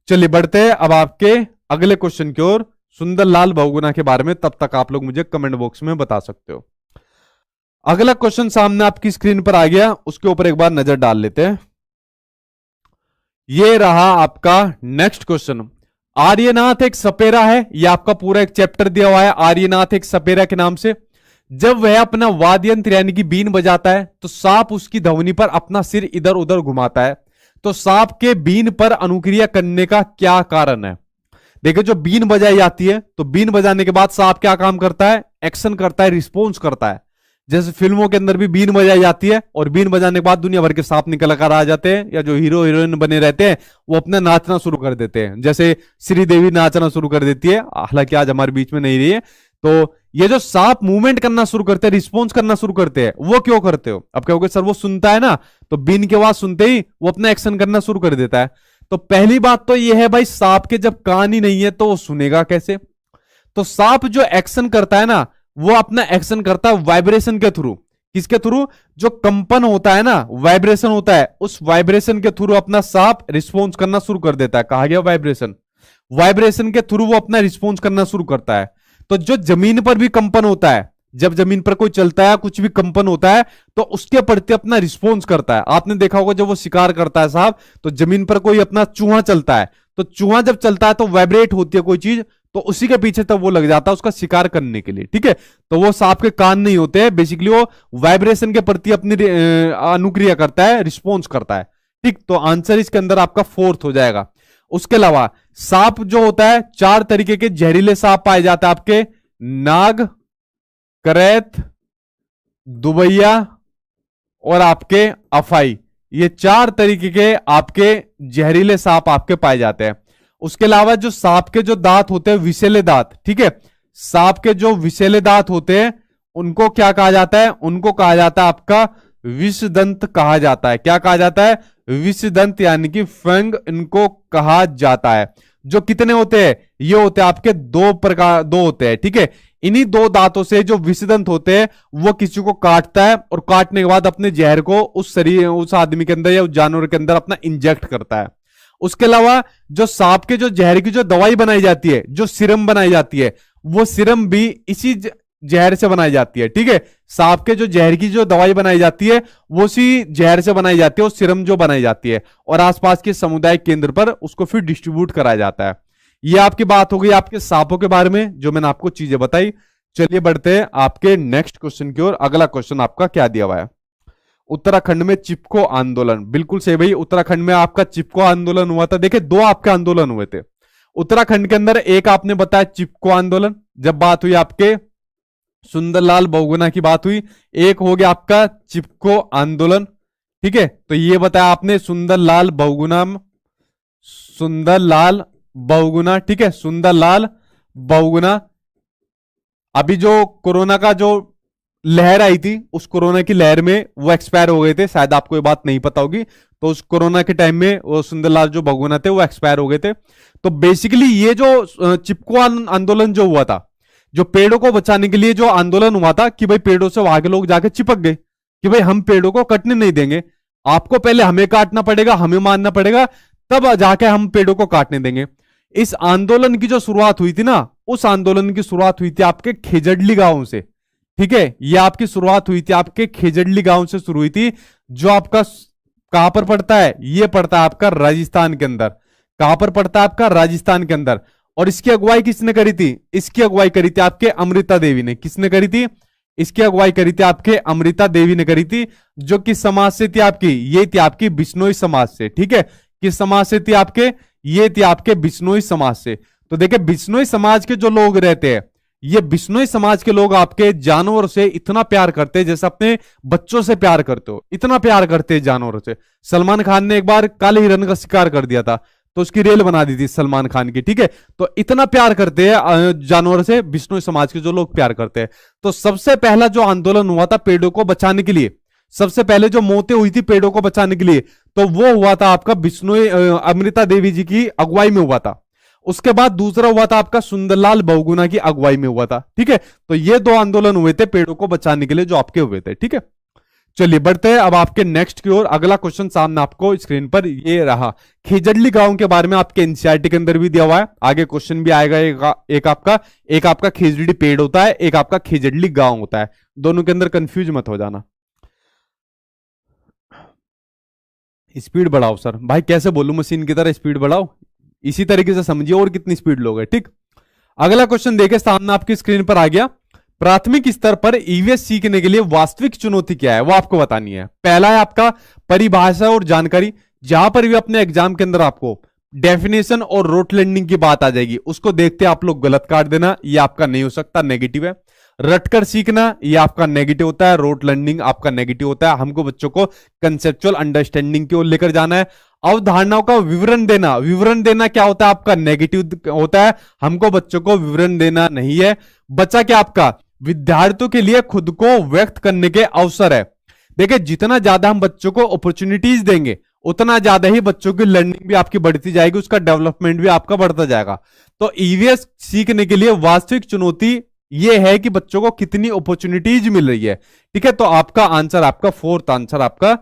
चलिए बढ़ते हैं अब आपके अगले क्वेश्चन की ओर, सुंदरलाल बहुगुणा के बारे में, तब तक आप लोग मुझे कमेंट बॉक्स में बता सकते हो। अगला क्वेश्चन सामने आपकी स्क्रीन पर आ गया, उसके ऊपर एक बार नजर डाल लेते हैं। ये रहा आपका नेक्स्ट क्वेश्चन। आर्यनाथ एक सपेरा है, यह आपका पूरा एक चैप्टर दिया हुआ है आर्यनाथ एक सपेरा के नाम से। जब वह अपना वाद्य यंत्र यानी कि बीन बजाता है तो सांप उसकी ध्वनि पर अपना सिर इधर उधर घुमाता है। तो सांप के बीन पर अनुक्रिया करने का क्या कारण है? देखिए, जो बीन बजाई जाती है तो बीन बजाने के बाद सांप क्या काम करता है? एक्शन करता है, रिस्पॉन्स करता है। जैसे फिल्मों के अंदर भी बीन बजाई जाती है और बीन बजाने के बाद दुनिया भर के सांप निकल कर आ जाते हैं, या जो हीरो हीरोइन बने रहते हैं वो अपना नाचना शुरू कर देते हैं। जैसे श्रीदेवी नाचना शुरू कर देती है, हालांकि आज हमारे बीच में नहीं रही है। तो ये जो सांप मूवमेंट करना शुरू करते हैं, रिस्पॉन्स करना शुरू करते हैं, वो क्यों करते हो? अब कहोगे सर वो सुनता है ना, तो बीन की आवाज सुनते ही वो अपना एक्शन करना शुरू कर देता है। तो पहली बात तो ये है भाई, सांप के जब कान ही नहीं है तो वो सुनेगा कैसे? तो सांप जो एक्शन करता है ना, वो अपना एक्शन करता है वाइब्रेशन के थ्रू। किसके थ्रू? जो कंपन होता है ना, वाइब्रेशन होता है, उस वाइब्रेशन के थ्रू अपना सांप रिस्पॉन्स करना शुरू कर देता है। कहा गया वाइब्रेशन, वाइब्रेशन के थ्रू वो अपना रिस्पॉन्स करना शुरू करता है। तो जो जमीन पर भी कंपन होता है, जब जमीन पर कोई चलता है, कुछ भी कंपन होता है, तो उसके प्रति अपना रिस्पॉन्स करता है। आपने देखा होगा जब वो शिकार करता है साहब, तो जमीन पर कोई अपना चूहा चलता है, तो चूहा जब चलता है तो वाइब्रेट होती है कोई चीज, तो उसी के पीछे तब वो लग जाता है उसका शिकार करने के लिए। ठीक है, तो वो सांप के कान नहीं होते हैं, बेसिकली वो वाइब्रेशन के प्रति अपनी अनुक्रिया करता है, रिस्पॉन्स करता है। ठीक, तो आंसर इसके अंदर आपका फोर्थ हो जाएगा। उसके अलावा सांप जो होता है, 4 तरीके के जहरीले सांप पाए जाते हैं आपके, नाग, करैत, दुबैया और आपके अफाई। ये 4 तरीके के आपके जहरीले सांप आपके पाए जाते हैं। उसके अलावा जो सांप के जो दांत होते हैं, विषैले दांत, ठीक है, सांप के जो विषैले दांत होते हैं उनको क्या कहा जाता है? उनको कहा जाता है आपका विषदंत कहा जाता है। क्या कहा जाता है? विषदंत यानी कि फंग इनको कहा जाता है। जो कितने होते हैं? ये होते हैं आपके 2 प्रकार, 2 होते हैं। ठीक है, इन्हीं 2 दांतों से जो विषदंत होते हैं वो किसी को काटता है और काटने के बाद अपने जहर को उस शरीर, उस आदमी के अंदर या उस जानवर के अंदर अपना इंजेक्ट करता है। उसके अलावा जो सांप के जो जहर की जो दवाई बनाई जाती है, जो सीरम बनाई जाती है, वो सीरम भी इसी जहर से बनाई जाती है। ठीक है, सांप के जो जहर की जो दवाई बनाई जाती है वो उसी जहर से बनाई जाती है, और सीरम जो बनाई जाती है, और आसपास के सामुदायिक केंद्र पर उसको फिर डिस्ट्रीब्यूट कराया जाता है। ये आपकी बात हो गई आपके सांपों के बारे में, जो मैंने आपको चीजें बताई। चलिए बढ़ते हैं आपके नेक्स्ट क्वेश्चन की ओर। अगला क्वेश्चन आपका क्या दिया हुआ है? उत्तराखंड में चिपको आंदोलन, बिल्कुल सही भाई, उत्तराखंड में आपका चिपको आंदोलन हुआ था। देखिए, 2 आपके आंदोलन हुए थे उत्तराखंड के अंदर। एक आपने बताया चिपको आंदोलन, जब बात हुई आपके सुंदरलाल बहुगुणा की बात हुई। एक हो गया आपका चिपको आंदोलन, ठीक है, तो ये बताया आपने सुंदरलाल बहुगुणा, सुंदरलाल बहुगुणा, ठीक है, सुंदरलाल बहुगुणा। अभी जो कोरोना का जो लहर आई थी, उस कोरोना की लहर में वो एक्सपायर हो गए थे, शायद आपको ये बात नहीं पता होगी। तो उस कोरोना के टाइम में वो सुंदरलाल जो बहुगुणा थे वो एक्सपायर हो गए थे। तो बेसिकली ये जो चिपको आंदोलन जो हुआ था, जो पेड़ों को बचाने के लिए जो आंदोलन हुआ था, कि भाई पेड़ों से वहां के लोग जाके चिपक गए कि भाई हम पेड़ों को कटने नहीं देंगे, आपको पहले हमें काटना पड़ेगा, हमें मारना पड़ेगा, तब जाके हम पेड़ों को काटने देंगे। इस आंदोलन की जो शुरुआत हुई थी ना, उस आंदोलन की शुरुआत हुई थी आपके खेजड़ली गांव से। ठीक है, ये आपकी शुरुआत हुई थी आपके खेजड़ली गांव से शुरू हुई थी, जो आपका कहां पर पड़ता है? ये पड़ता है आपका राजस्थान के अंदर। कहां पर पड़ता है? आपका राजस्थान के अंदर। और इसकी अगुवाई किसने करी थी? इसकी अगुवाई करी थी आपके अमृता देवी ने। किसने करी थी? इसकी अगुवाई करी थी आपके अमृता देवी ने करी थी, जो किस समाज से थी आपकी? ये थी आपकी बिश्नोई समाज से। ठीक है, किस समाज से थी आपके? ये थी आपके बिश्नोई समाज से। तो देखिए, बिश्नोई समाज के जो लोग रहते हैं, ये बिश्नोई समाज के लोग आपके जानवरों से इतना प्यार करते हैं जैसे अपने बच्चों से प्यार करते हो, इतना प्यार करते हैं जानवरों से। सलमान खान ने एक बार काले हिरन का शिकार कर दिया था, तो उसकी रेल बना दी थी सलमान खान की। ठीक है, तो इतना प्यार करते हैं जानवरों से बिश्नोई समाज के जो लोग प्यार करते हैं। तो सबसे पहला जो आंदोलन हुआ था पेड़ों को बचाने के लिए, सबसे पहले जो मौतें हुई थी पेड़ों को बचाने के लिए, तो वो हुआ था आपका बिश्नोई अमृता देवी जी की अगुवाई में हुआ था। उसके बाद दूसरा हुआ था आपका सुंदरलाल बहुगुणा की अगुवाई में हुआ था। ठीक है, तो ये 2 आंदोलन हुए थे पेड़ों को बचाने के लिए जो आपके हुए थे। ठीक है, चलिए बढ़ते हैं अब आपके नेक्स्ट की ओर। अगला क्वेश्चन सामने आपको स्क्रीन पर ये रहा। खेजड़ली गांव के बारे में आपके एनसीईआरटी के अंदर भी दिया हुआ है, आगे क्वेश्चन भी आएगा। एक आपका खेजड़ी पेड़ होता है, एक आपका खेजड़ली गांव होता है, दोनों के अंदर कंफ्यूज मत हो जाना। स्पीड बढ़ाओ सर, भाई कैसे बोलूं मशीन की तरह स्पीड बढ़ाओ, इसी तरीके से समझिए, और कितनी स्पीड लोगे। ठीक, अगला क्वेश्चन देखिए सामने आपकी स्क्रीन पर आ गया। प्राथमिक स्तर पर ईवीएस सीखने के लिए वास्तविक चुनौती क्या है वो आपको बतानी है। पहला है आपका परिभाषा और जानकारी, जहां पर भी अपने एग्जाम के अंदर आपको डेफिनेशन और रोट लर्निंग की बात आ जाएगी, उसको देखते आप लोग गलत काट देना, ये आपका नहीं हो सकता, नेगेटिव है। रटकर सीखना ये आपका नेगेटिव होता है, रोट लर्निंग आपका नेगेटिव होता है। हमको बच्चों को कंसेप्चुअल अंडरस्टैंडिंग की ओर लेकर जाना है। अवधारणाओं का विवरण देना, विवरण देना क्या होता है आपका नेगेटिव होता है, हमको बच्चों को विवरण देना नहीं है। बचा क्या आपका विद्यार्थियों के लिए खुद को व्यक्त करने के अवसर है। देखिए जितना ज्यादा हम बच्चों को अपॉर्चुनिटीज देंगे उतना ज्यादा ही बच्चों की लर्निंग भी आपकी बढ़ती जाएगी, उसका डेवलपमेंट भी आपका बढ़ता जाएगा। तो ईवीएस सीखने के लिए वास्तविक चुनौती ये है कि बच्चों को कितनी अपॉर्चुनिटीज मिल रही है। ठीक है, तो आपका आंसर, आपका फोर्थ आंसर आपका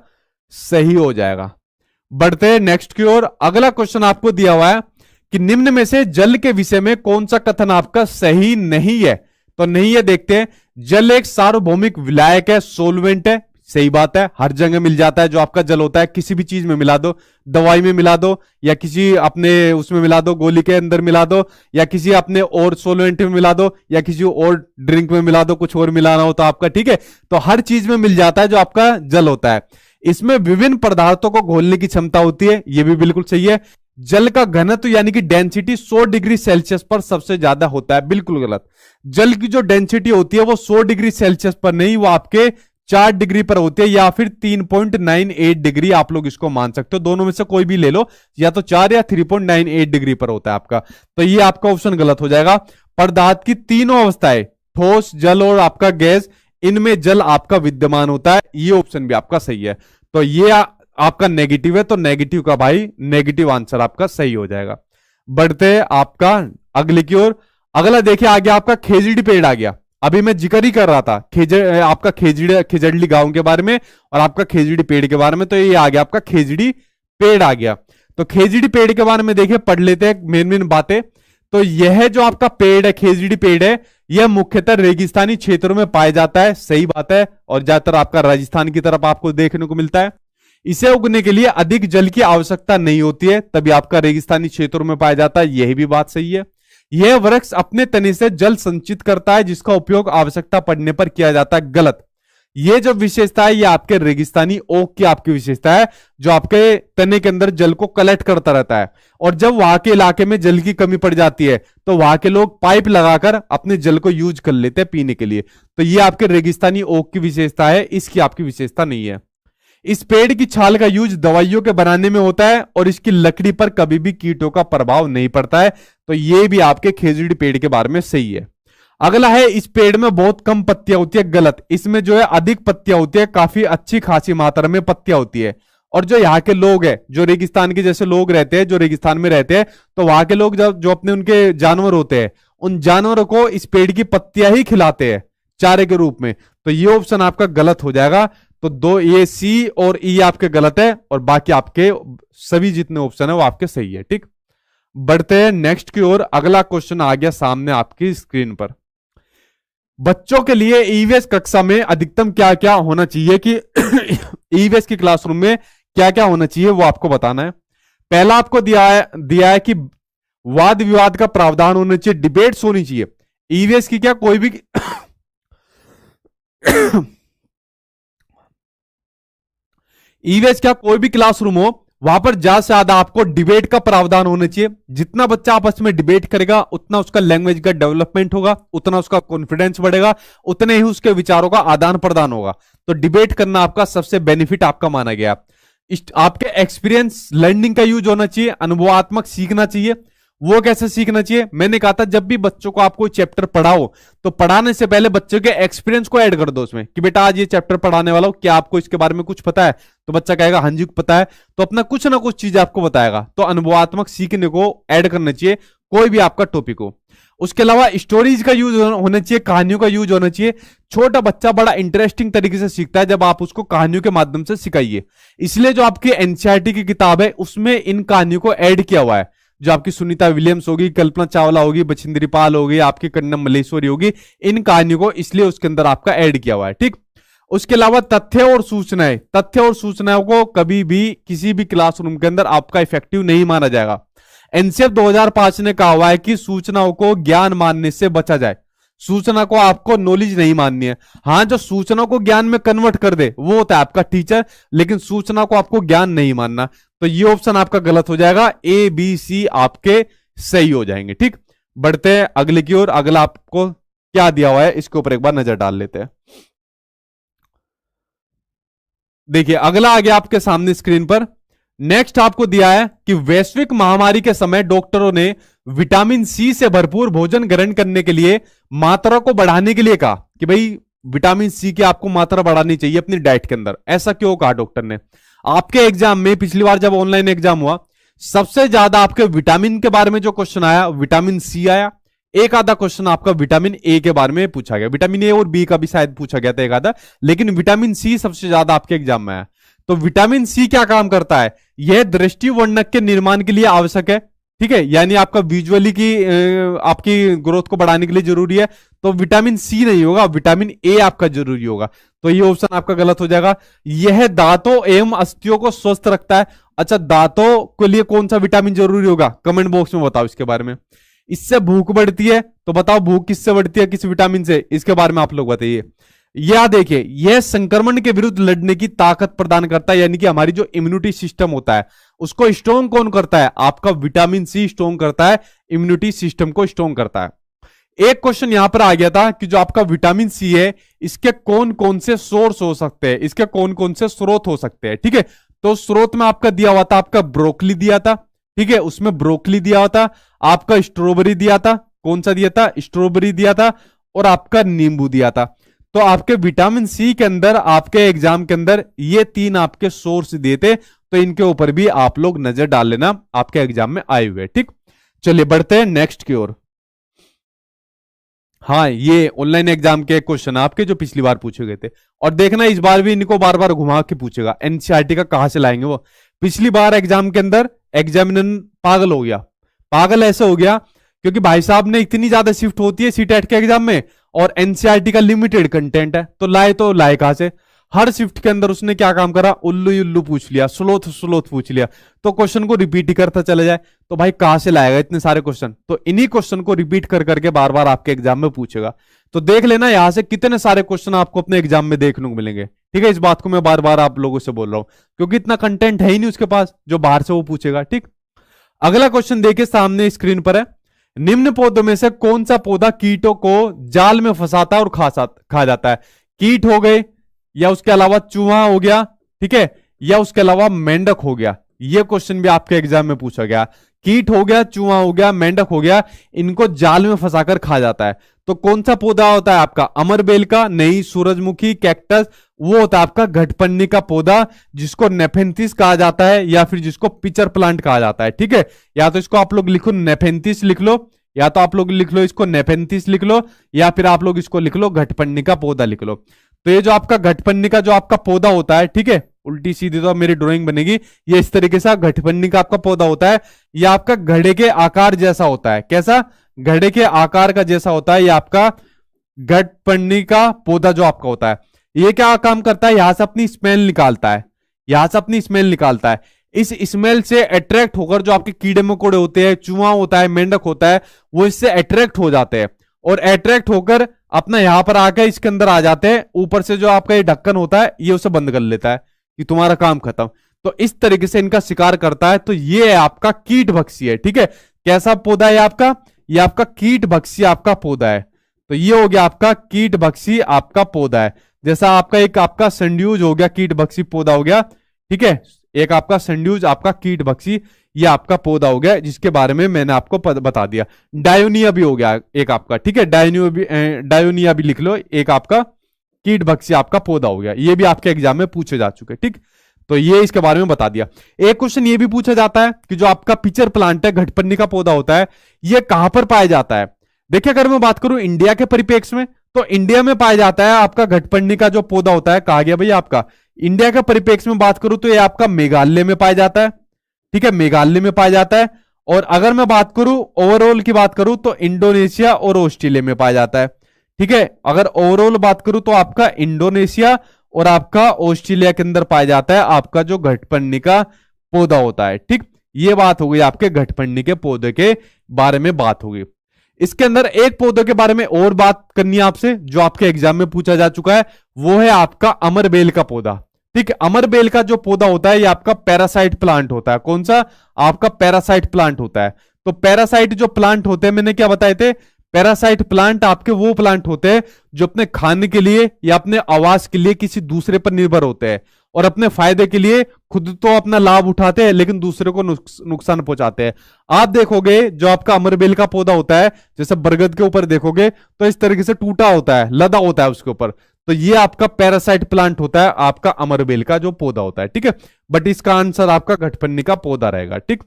सही हो जाएगा। बढ़ते हैं नेक्स्ट की ओर। अगला क्वेश्चन आपको दिया हुआ है कि निम्न में से जल के विषय में कौन सा कथन आपका सही नहीं है। तो नहीं है, देखते हैं। जल एक सार्वभौमिक विलायक है, सोलवेंट है, सही बात है, हर जगह मिल जाता है जो आपका जल होता है, किसी भी चीज में मिला दो, दवाई में मिला दो या किसी अपने उसमें मिला दो, गोली के अंदर मिला दो या किसी अपने और सोलवेंट में मिला दो या किसी और ड्रिंक में मिला दो, कुछ और मिलाना हो तो आपका। ठीक है, तो हर चीज में मिल जाता है जो आपका जल होता है। इसमें विभिन्न पदार्थों को घोलने की क्षमता होती है, यह भी बिल्कुल सही है। जल का घनत्व यानी कि डेंसिटी 100 डिग्री सेल्सियस पर सबसे ज्यादा होता है, बिल्कुल गलत। जल की जो डेंसिटी होती है वो 100 डिग्री सेल्सियस पर नहीं, वो आपके 4 डिग्री पर होती है या फिर 3.98 डिग्री, आप लोग इसको मान सकते हो, दोनों में से कोई भी ले लो, या तो 4 या 3.98 डिग्री पर होता है आपका। तो ये आपका ऑप्शन गलत हो जाएगा। पदार्थ की तीनों अवस्थाएं, ठोस, जल और आपका गैस, इनमें जल आपका विद्यमान होता है, ये ऑप्शन भी आपका सही है। तो ये आपका नेगेटिव है, तो नेगेटिव का भाई नेगेटिव आंसर आपका सही हो जाएगा। बढ़ते आपका अगले की ओर। अगला देखिए आ गया आपका खेजड़ी पेड़ आ गया। अभी मैं जिक्र ही कर रहा था आपका खेजड़ली गांव के बारे में और आपका खेजड़ी पेड़ के बारे में, तो ये आ गया आपका खेजड़ी पेड़ आ गया। तो खेजड़ी पेड़ के बारे में देखिए पढ़ लेते हैं मेन बातें। तो यह जो आपका पेड़ है, खेजड़ी पेड़ है, यह मुख्यतः रेगिस्तानी क्षेत्रों में पाया जाता है, सही बात है, और ज्यादातर आपका राजस्थान की तरफ आपको देखने को मिलता है। इसे उगने के लिए अधिक जल की आवश्यकता नहीं होती है, तभी आपका रेगिस्तानी क्षेत्रों में पाया जाता है, यही भी बात सही है। यह वृक्ष अपने तने से जल संचित करता है, जिसका उपयोग आवश्यकता पड़ने पर किया जाता है, गलत। यह जो विशेषता है, यह आपके रेगिस्तानी ओक की आपकी विशेषता है, जो आपके तने के अंदर जल को कलेक्ट करता रहता है, और जब वहां के इलाके में जल की कमी पड़ जाती है तो वहां के लोग पाइप लगाकर अपने जल को यूज कर लेते हैं पीने के लिए। तो यह आपके रेगिस्तानी ओक की विशेषता है, इसकी आपकी विशेषता नहीं है। इस पेड़ की छाल का यूज दवाइयों के बनाने में होता है और इसकी लकड़ी पर कभी भी कीटों का प्रभाव नहीं पड़ता है, तो यह भी आपके खेजड़ी पेड़ के बारे में सही है। अगला है, इस पेड़ में बहुत कम पत्तियां होती है, गलत। इसमें जो है अधिक पत्तियां होती है, काफी अच्छी खासी मात्रा में पत्तियां होती है। और जो यहाँ के लोग हैं, जो रेगिस्तान के जैसे लोग रहते हैं, जो रेगिस्तान में रहते हैं, तो वहां के लोग जो अपने उनके जानवर होते हैं, उन जानवरों को इस पेड़ की पत्तियां ही खिलाते हैं चारे के रूप में। तो ये ऑप्शन आपका गलत हो जाएगा। तो दो, ये सी और ई आपके गलत है और बाकी आपके सभी जितने ऑप्शन है वो आपके सही है। ठीक, बढ़ते हैं नेक्स्ट की ओर। अगला क्वेश्चन आ गया सामने आपकी स्क्रीन पर। बच्चों के लिए ईवीएस कक्षा में अधिकतम क्या क्या होना चाहिए, कि ईवीएस की क्लासरूम में क्या क्या होना चाहिए वो आपको बताना है। पहला आपको दिया है कि वाद विवाद का प्रावधान होना चाहिए, डिबेट्स होनी चाहिए। ईवीएस की क्या कोई भी ईवीएस क्या कोई भी क्लासरूम हो, वहां पर ज्यादा से ज्यादा आपको डिबेट का प्रावधान होना चाहिए। जितना बच्चा आपस में डिबेट करेगा उतना उसका लैंग्वेज का डेवलपमेंट होगा, उतना उसका कॉन्फिडेंस बढ़ेगा, उतने ही उसके विचारों का आदान प्रदान होगा। तो डिबेट करना आपका सबसे बेनिफिट आपका माना गया। आपके एक्सपीरियंस लर्निंग का यूज होना चाहिए, अनुभवात्मक सीखना चाहिए। वो कैसे सीखना चाहिए, मैंने कहा था जब भी बच्चों को आप कोई चैप्टर पढ़ाओ तो पढ़ाने से पहले बच्चों के एक्सपीरियंस को ऐड कर दो उसमें, कि बेटा आज ये चैप्टर पढ़ाने वाला हूं, क्या आपको इसके बारे में कुछ पता है? तो बच्चा कहेगा हाँ जी पता है, तो अपना कुछ ना कुछ चीज आपको बताएगा। तो अनुभवात्मक सीखने को ऐड करना चाहिए कोई भी आपका टॉपिक हो। उसके अलावा स्टोरीज का यूज होना चाहिए, कहानियों का यूज होना चाहिए। छोटा बच्चा बड़ा इंटरेस्टिंग तरीके से सीखता है जब आप उसको कहानियों के माध्यम से सिखाइए। इसलिए जो आपकी एनसीईआरटी की किताब है उसमें इन कहानियों को ऐड किया हुआ है। जो आपकी सुनीता विलियम्स होगी, कल्पना चावला होगी, बछिंद्री पाल होगी, आपकी कन्नम मल्लेश्वरी होगी, इन कहानियों को इसलिए उसके अंदर आपका ऐड किया हुआ है। ठीक, उसके अलावा तथ्य और सूचनाओं को कभी भी किसी भी क्लासरूम के अंदर आपका इफेक्टिव नहीं माना जाएगा। एनसीएफ 2005 ने कहा हुआ है कि सूचनाओं को ज्ञान मानने से बचा जाए। सूचना को आपको नॉलेज नहीं माननी है। हाँ, जो सूचना को ज्ञान में कन्वर्ट कर दे वो होता है आपका टीचर, लेकिन सूचना को आपको ज्ञान नहीं मानना। तो ये ऑप्शन आपका गलत हो जाएगा, ए बी सी आपके सही हो जाएंगे। ठीक, बढ़ते हैं अगले की ओर। अगला आपको क्या दिया हुआ है इसके ऊपर एक बार नजर डाल लेते हैं। देखिए अगला आ गया आपके सामने स्क्रीन पर। नेक्स्ट आपको दिया है कि वैश्विक महामारी के समय डॉक्टरों ने विटामिन सी से भरपूर भोजन ग्रहण करने के लिए मात्रा को बढ़ाने के लिए कहा कि भाई विटामिन सी की आपको मात्रा बढ़ानी चाहिए अपनी डाइट के अंदर। ऐसा क्यों कहा डॉक्टर ने? आपके एग्जाम में पिछली बार जब ऑनलाइन एग्जाम हुआ सबसे ज्यादा आपके विटामिन के बारे में जो क्वेश्चन आया विटामिन सी आया। एक आधा क्वेश्चन आपका विटामिन ए के बारे में पूछा गया, विटामिन ए और बी का भी शायद पूछा गया था एक आधा, लेकिन विटामिन सी सबसे ज्यादा आपके एग्जाम में आया। तो विटामिन सी क्या काम करता है? यह दृष्टि वर्णक के निर्माण के लिए आवश्यक है। ठीक है, यानी आपका विजुअली की आपकी ग्रोथ को बढ़ाने के लिए जरूरी है। तो विटामिन सी नहीं होगा, विटामिन ए आपका जरूरी होगा। तो ये ऑप्शन आपका गलत हो जाएगा। यह दांतों एवं अस्थियों को स्वस्थ रखता है। अच्छा, दांतों के लिए कौन सा विटामिन जरूरी होगा? कमेंट बॉक्स में बताओ इसके बारे में। इससे भूख बढ़ती है, तो बताओ भूख किससे बढ़ती है, किस विटामिन से? इसके बारे में आप लोग बताइए। यह देखिए, यह संक्रमण के विरुद्ध लड़ने की ताकत प्रदान करता है, यानी कि हमारी जो इम्यूनिटी सिस्टम होता है उसको स्ट्रॉन्ग कौन करता है? आपका विटामिन सी स्ट्रॉन्ग करता है, इम्यूनिटी सिस्टम को स्ट्रॉन्ग करता है। एक क्वेश्चन यहां पर आ गया था कि जो आपका विटामिन सी है इसके कौन कौन से सोर्स हो सकते हैं, इसके कौन कौन से स्रोत हो सकते हैं। ठीक है, तो स्रोत में आपका दिया हुआ था, आपका ब्रोकली दिया था। ठीक है, उसमें ब्रोकली दिया हुआ था, आपका स्ट्रॉबेरी दिया था। कौन सा दिया था? स्ट्रॉबेरी दिया था, और आपका नींबू दिया था। तो आपके विटामिन सी के अंदर आपके एग्जाम के अंदर ये तीन आपके सोर्स दिए थे, तो इनके ऊपर भी आप लोग नजर डाल लेना, आपके एग्जाम में आए हुए। ठीक, चलिए बढ़ते हैं नेक्स्ट की ओर। हाँ, ये ऑनलाइन एग्जाम के क्वेश्चन आपके जो पिछली बार पूछे गए थे, और देखना इस बार भी इनको बार बार घुमा के पूछेगा। एनसीईआरटी का कहां से लाएंगे वो? पिछली बार एग्जाम के अंदर एग्जामिनर पागल हो गया। पागल ऐसे हो गया क्योंकि भाई साहब ने इतनी ज्यादा शिफ्ट होती है सीटेट के एग्जाम में, और एनसीईआरटी का लिमिटेड कंटेंट है, तो लाए कहां से? हर शिफ्ट के अंदर उसने क्या काम करा? उल्लू उल्लू पूछ लिया, स्लोथ पूछ लिया, तो क्वेश्चन को रिपीट ही करता चला जाए। तो भाई कहां से लाएगा इतने सारे क्वेश्चन? तो इन्हीं क्वेश्चन को रिपीट कर करके बार बार आपके एग्जाम में पूछेगा। तो देख लेना यहां से कितने सारे क्वेश्चन आपको अपने एग्जाम में देखने को मिलेंगे। ठीक है, इस बात को मैं बार बार आप लोगों से बोल रहा हूं क्योंकि इतना कंटेंट है ही नहीं उसके पास जो बाहर से वो पूछेगा। ठीक, अगला क्वेश्चन देखिए सामने स्क्रीन पर है। निम्न पौधों में से कौन सा पौधा कीटों को जाल में फंसाता है और खा जाता है? कीट हो गए, या उसके अलावा चूहा हो गया, ठीक है, या उसके अलावा मेंढक हो गया। ये क्वेश्चन भी आपके एग्जाम में पूछा गया। कीट हो गया, चूहा हो गया, मेंढक हो गया, इनको जाल में फंसाकर खा जाता है। तो कौन सा पौधा होता है आपका? अमरबेल का नहीं, सूरजमुखी, कैक्टस, वो होता है आपका घटपन्नी का पौधा, जिसको नेफेंथिस कहा जाता है, या फिर जिसको पिचर प्लांट कहा जाता है। ठीक है, या तो इसको आप लोग लिखो नेफेंथिस लिख लो, या तो आप लोग लिख लो इसको नेफेंथिस लिख लो, या फिर आप लोग इसको लिख लो घटपन्नी का पौधा लिख लो। तो ये जो आपका घटपन्नी का जो आपका पौधा होता है, ठीक है, उल्टी सीधी तो मेरी ड्राइंग बनेगी, ये इस तरीके से घटपन्नी का आपका पौधा होता है। ये आपका घड़े के आकार जैसा होता है। कैसा? घड़े के आकार का जैसा होता है ये आपका घटपन्नी का पौधा जो आपका होता है। ये क्या काम करता है? यहां से अपनी स्मेल निकालता है, यहां से अपनी स्मेल निकालता है। इस स्मेल से अट्रैक्ट होकर जो आपके कीड़े मकोड़े होते हैं, चूहा होता है, मेंढक होता है, वो इससे अट्रैक्ट हो जाते हैं, और अट्रैक्ट होकर अपना यहां पर आकर इसके अंदर आ जाते हैं। ऊपर से जो आपका ये ढक्कन होता है ये उसे बंद कर लेता है कि तुम्हारा काम खत्म। तो इस तरीके से इनका शिकार करता है। तो ये आपका कीट भक्षी है। ठीक है, कैसा पौधा है आपका? ये आपका कीट भक्षी आपका पौधा है। तो ये हो गया आपका कीट भक्षी आपका पौधा है। जैसा आपका एक आपका संड्यूज हो गया, कीट भक्षी पौधा हो गया। ठीक है, एक आपका संड्यूज आपका कीट भक्षी ये आपका पौधा हो गया, जिसके बारे में मैंने आपको बता दिया। डायोनिया भी हो गया एक आपका। ठीक है, डायोनिया भी लिख लो, एक आपका कीट भक्षी आपका पौधा हो गया। ये भी आपके एग्जाम में पूछे जा चुके। ठीक, तो ये इसके बारे में बता दिया। एक क्वेश्चन ये भी पूछा जाता है कि जो आपका पिचर प्लांट है, घटपन्नी का पौधा होता है, ये कहां पर पाया जाता है? देखिए अगर मैं बात करूं इंडिया के परिप्रेक्ष्य में, तो इंडिया में पाया जाता है आपका घटपर्णी का जो पौधा होता है, कहा गया भैया आपका इंडिया के परिप्रेक्ष्य में बात करूं तो ये आपका मेघालय में पाया जाता है। ठीक है, मेघालय में पाया जाता है। और अगर मैं बात करूं ओवरऑल की बात करूं तो इंडोनेशिया और ऑस्ट्रेलिया में पाया जाता है। ठीक है, अगर ओवरऑल बात करूं तो आपका इंडोनेशिया और आपका ऑस्ट्रेलिया के अंदर पाया जाता है आपका जो घटपर्णी का पौधा होता है। ठीक, ये बात हो गई आपके घटपर्णी के पौधे के बारे में बात होगी। इसके अंदर एक पौधे के बारे में और बात करनी है आपसे, जो आपके एग्जाम में पूछा जा चुका है, वो है आपका अमरबेल का पौधा। ठीक है, अमरबेल का जो पौधा होता है ये आपका पैरासाइट प्लांट होता है। कौन सा? आपका पैरासाइट प्लांट होता है। तो पैरासाइट जो प्लांट होते हैं, मैंने क्या बताए थे, पैरासाइट प्लांट आपके वो प्लांट होते हैं जो अपने खाने के लिए या अपने आवास के लिए किसी दूसरे पर निर्भर होते हैं और अपने फायदे के लिए खुद तो अपना लाभ उठाते हैं लेकिन दूसरे को नुकसान पहुंचाते हैं। आप देखोगे जो आपका अमरबेल का पौधा होता है, जैसे बरगद के ऊपर देखोगे तो इस तरीके से टूटा होता है, लदा होता है उसके ऊपर, तो ये आपका पैरासाइट प्लांट होता है, आपका अमरबेल का जो पौधा होता है। ठीक है, बट इसका आंसर आपका घटपर्णी का पौधा रहेगा। ठीक,